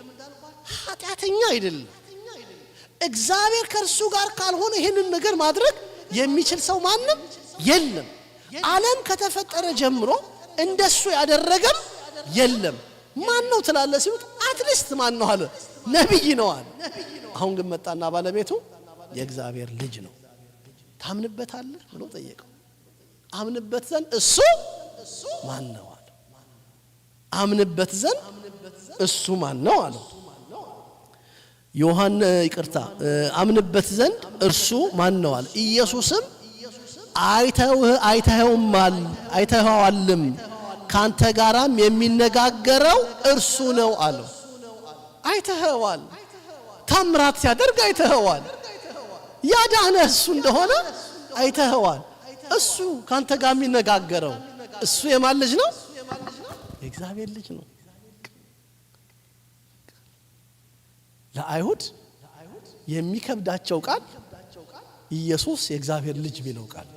ኃጢአተኛ አይደለም። እግዚአብሔር ከእርሱ ጋር ካልሆነ ይህንን ነገር ማድረግ የሚችል ሰው ማንም የለም። ዓለም ከተፈጠረ ጀምሮ እንደሱ ያደረገም የለም። ማን ነው ትላለ ሲሉት አትሊስት ማን ነው አለ? ነብይ ነው አለ። አሁን ግን መጣና ባለቤቱ የእግዚአብሔር ልጅ ነው ታምንበታለህ ብሎ ጠየቀው። አምንበት ዘንድ እሱ ማን ነው አለ። አምንበት ዘንድ እሱ ማን ነው አለ። አምንበት ዘንድ እርሱ ማን ነው አለ። ኢየሱስም አይተኸዋልም ካንተ ጋራም የሚነጋገረው እርሱ ነው አለው። አይተኸዋል፣ ታምራት ሲያደርግ አይተኸዋል፣ ያዳነ እሱ እንደሆነ አይተኸዋል። እሱ ካንተ ጋር የሚነጋገረው እሱ የማን ልጅ ነው? የእግዚአብሔር ልጅ ነው። ለአይሁድ የሚከብዳቸው ቃል ኢየሱስ የእግዚአብሔር ልጅ ቢለው ቃል።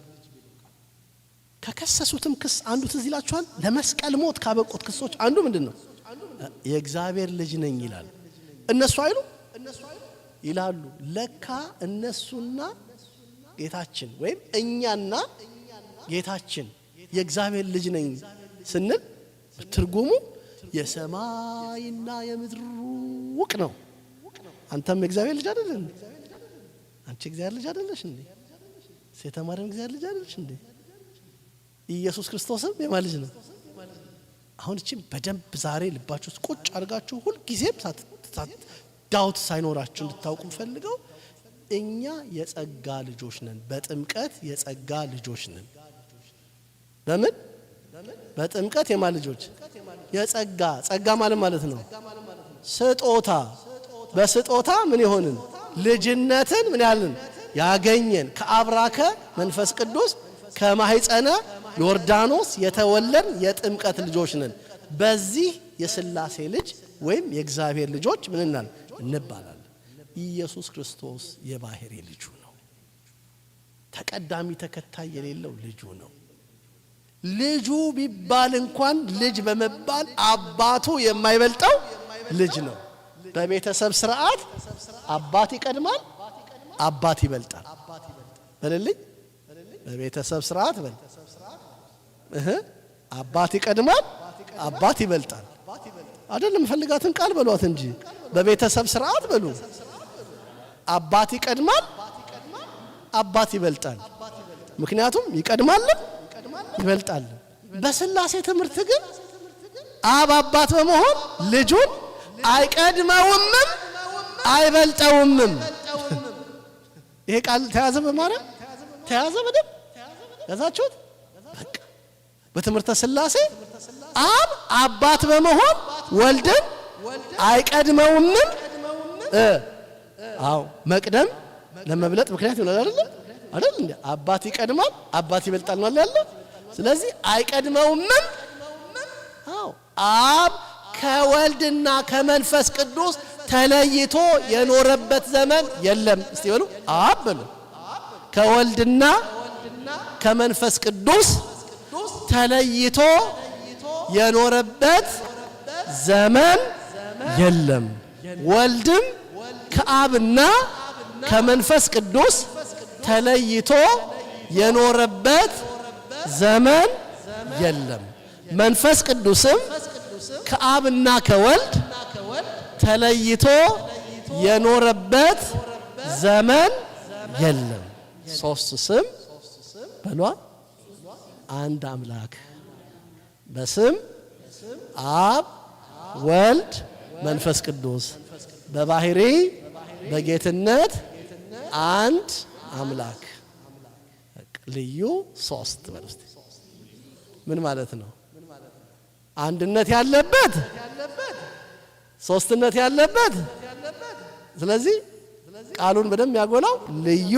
ከከሰሱትም ክስ አንዱ ትዝ ይላችኋል። ለመስቀል ሞት ካበቁት ክሶች አንዱ ምንድነው? የእግዚአብሔር ልጅ ነኝ ይላል። እነሱ አይሉ ይላሉ። ለካ እነሱና ጌታችን ወይም እኛና ጌታችን የእግዚአብሔር ልጅ ነኝ ስንል ትርጉሙ የሰማይና የምድር ሩቅ ነው። አንተም የእግዚአብሔር ልጅ አይደለህ እንዴ? አንቺ እግዚአብሔር ልጅ አይደለሽ እንዴ? ሴተ ማርያም እግዚአብሔር ልጅ አይደለሽ እንዴ? ኢየሱስ ክርስቶስም የማን ልጅ ነው? አሁን እቺ በደንብ ዛሬ ልባችሁ ውስጥ ቁጭ አድርጋችሁ ሁሉ ጊዜ ዳውት ሳይኖራችሁ እንድታውቁ ፈልገው እኛ የጸጋ ልጆች ነን። በጥምቀት የጸጋ ልጆች ነን። በምን በጥምቀት የማን ልጆች? የጸጋ ጸጋ ማለት ነው ስጦታ። በስጦታ ምን ይሆንን? ልጅነትን ምን ያልን ያገኘን ከአብራከ መንፈስ ቅዱስ ከማህፀነ ዮርዳኖስ የተወለድን የጥምቀት ልጆች ነን። በዚህ የሥላሴ ልጅ ወይም የእግዚአብሔር ልጆች ምን እንባላለን? ኢየሱስ ክርስቶስ የባህሪ ልጁ ነው። ተቀዳሚ ተከታይ የሌለው ልጁ ነው። ልጁ ቢባል እንኳን ልጅ በመባል አባቱ የማይበልጠው ልጅ ነው። በቤተሰብ ስርዓት አባት ይቀድማል፣ አባት ይበልጣል። በልልኝ በቤተሰብ ስርዓት በል አባት ይቀድማል፣ አባት ይበልጣል። አይደለም ፈልጋትን ቃል በሏት እንጂ በቤተሰብ ስርዓት በሉ አባት ይቀድማል፣ አባት ይበልጣል። ምክንያቱም ይቀድማልም ይበልጣል። በሥላሴ ትምህርት ግን አብ አባት በመሆን ልጁን አይቀድመውምም አይበልጠውምም። ይሄ ቃል ተያዘ በማርያም ተያዘ በደም ያዛችሁት። በቃ በትምህርተ ሥላሴ አብ አባት በመሆን ወልድን አይቀድመውምም። አዎ መቅደም ለመብለጥ ምክንያት ይሆናል አይደል እንዴ? አባት ይቀድማል፣ አባት ይበልጣል ነው ያለ። ስለዚህ አይቀድመውምም። አዎ አብ ከወልድና ከመንፈስ ቅዱስ ተለይቶ የኖረበት ዘመን የለም። እስቲ በሉ አብ በሉ ከወልድና ከመንፈስ ቅዱስ ተለይቶ የኖረበት ዘመን የለም። ወልድም ከአብና ከመንፈስ ቅዱስ ተለይቶ የኖረበት ዘመን የለም። መንፈስ ቅዱስም ከአብና ከወልድ ተለይቶ የኖረበት ዘመን የለም። ሶስት ስም በሏ አንድ አምላክ በስም አብ ወልድ መንፈስ ቅዱስ በባህሪ በጌትነት አንድ አምላክ ልዩ ሶስት በሉት። ምን ማለት ነው? አንድነት ያለበት ሶስትነት ያለበት። ስለዚህ ቃሉን በደንብ ያጎላው ልዩ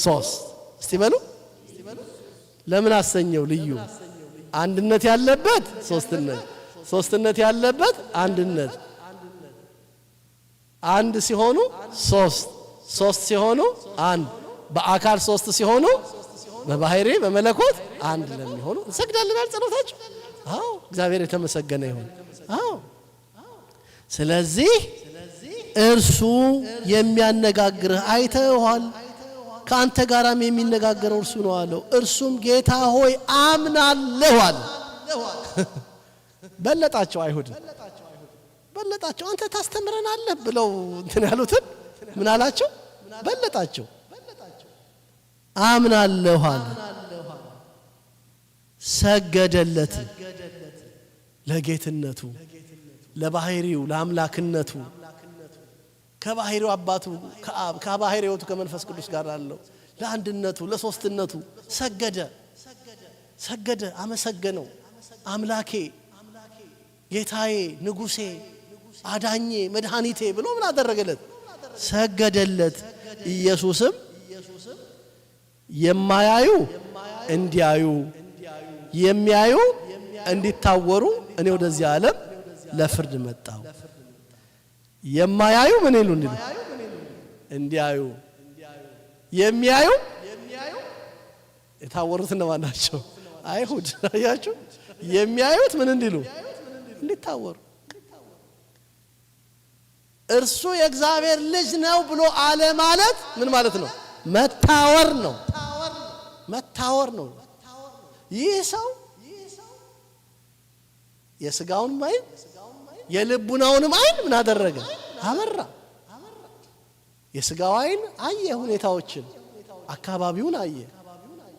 ሶስት። እስቲ በሉ ለምን አሰኘው ልዩ? አንድነት ያለበት ሶስትነት፣ ሶስትነት ያለበት አንድነት። አንድ ሲሆኑ ሶስት፣ ሶስት ሲሆኑ አንድ፣ በአካል ሶስት ሲሆኑ በባህሪ በመለኮት አንድ ለሚሆኑ እንሰግዳለን። ጸሎታችሁ አዎ እግዚአብሔር የተመሰገነ ይሁን። አዎ ስለዚህ እርሱ የሚያነጋግርህ አይተዋል፣ ካንተ ጋራም የሚነጋገረው እርሱ ነው አለው። እርሱም ጌታ ሆይ አምናለሁ አለ። በለጣቸው፣ አይሁድ በለጣቸው። አንተ ታስተምረናለህ ብለው እንትን ያሉትን ምን አላቸው? በለጣቸው። አምናለሁ አለ። ሰገደለት ለጌትነቱ፣ ለባህሪው፣ ለአምላክነቱ ከባህሪው አባቱ ከአብ ከባህሪው ከመንፈስ ቅዱስ ጋር አለው ለአንድነቱ ለሶስትነቱ ሰገደ። ሰገደ፣ አመሰገነው። አምላኬ፣ ጌታዬ፣ ንጉሴ፣ አዳኜ፣ መድኃኒቴ ብሎ ምን አደረገለት? ሰገደለት። ኢየሱስም የማያዩ እንዲያዩ የሚያዩ እንዲታወሩ እኔ ወደዚህ ዓለም ለፍርድ መጣሁ። የማያዩ ምን ይሉ እንዲያዩ፣ የሚያዩ የታወሩት እነማን ናቸው? አይሁድ። አያችሁ፣ የሚያዩት ምን እንዲሉ እንዲታወሩ። እርሱ የእግዚአብሔር ልጅ ነው ብሎ አለ ማለት ምን ማለት ነው? መታወር ነው። መታወር ነው። ይህ ሰው የሥጋውን አይን የልቡናውንም አይን ምን አደረገ? አበራ። የሥጋው አይን አየ፣ ሁኔታዎችን አካባቢውን አየ።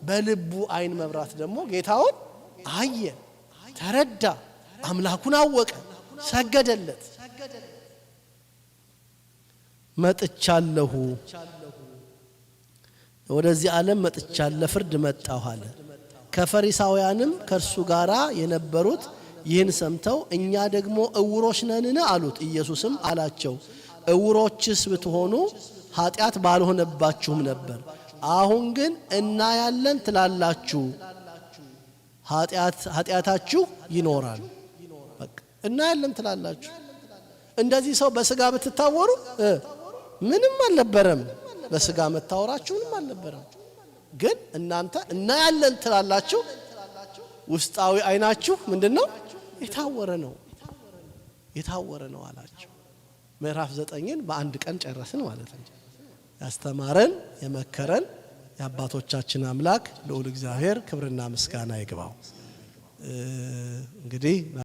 በልቡ አይን መብራት ደግሞ ጌታውን አየ፣ ተረዳ፣ አምላኩን አወቀ፣ ሰገደለት። መጥቻለሁ ወደዚህ ዓለም መጥቻለሁ ለፍርድ መጣሁ አለ። ከፈሪሳውያንም ከእርሱ ጋራ የነበሩት ይህን ሰምተው እኛ ደግሞ እውሮች ነንን አሉት። ኢየሱስም አላቸው እውሮችስ ብትሆኑ ኃጢአት ባልሆነባችሁም ነበር። አሁን ግን እናያለን ትላላችሁ፣ ኃጢአታችሁ ይኖራል። በቃ እናያለን ትላላችሁ። እንደዚህ ሰው በስጋ ብትታወሩ ምንም አልነበረም፣ በስጋ መታወራችሁ ምንም አልነበረም። ግን እናንተ እናያለን ትላላችሁ፣ ውስጣዊ አይናችሁ ምንድነው? የታወረ ነው አላቸው። ምዕራፍ 9ን በአንድ ቀን ጨረስን ማለት ነው። ያስተማረን የመከረን የአባቶቻችን አምላክ ልዑል እግዚአብሔር ክብርና ምስጋና ይግባው። እንግዲህ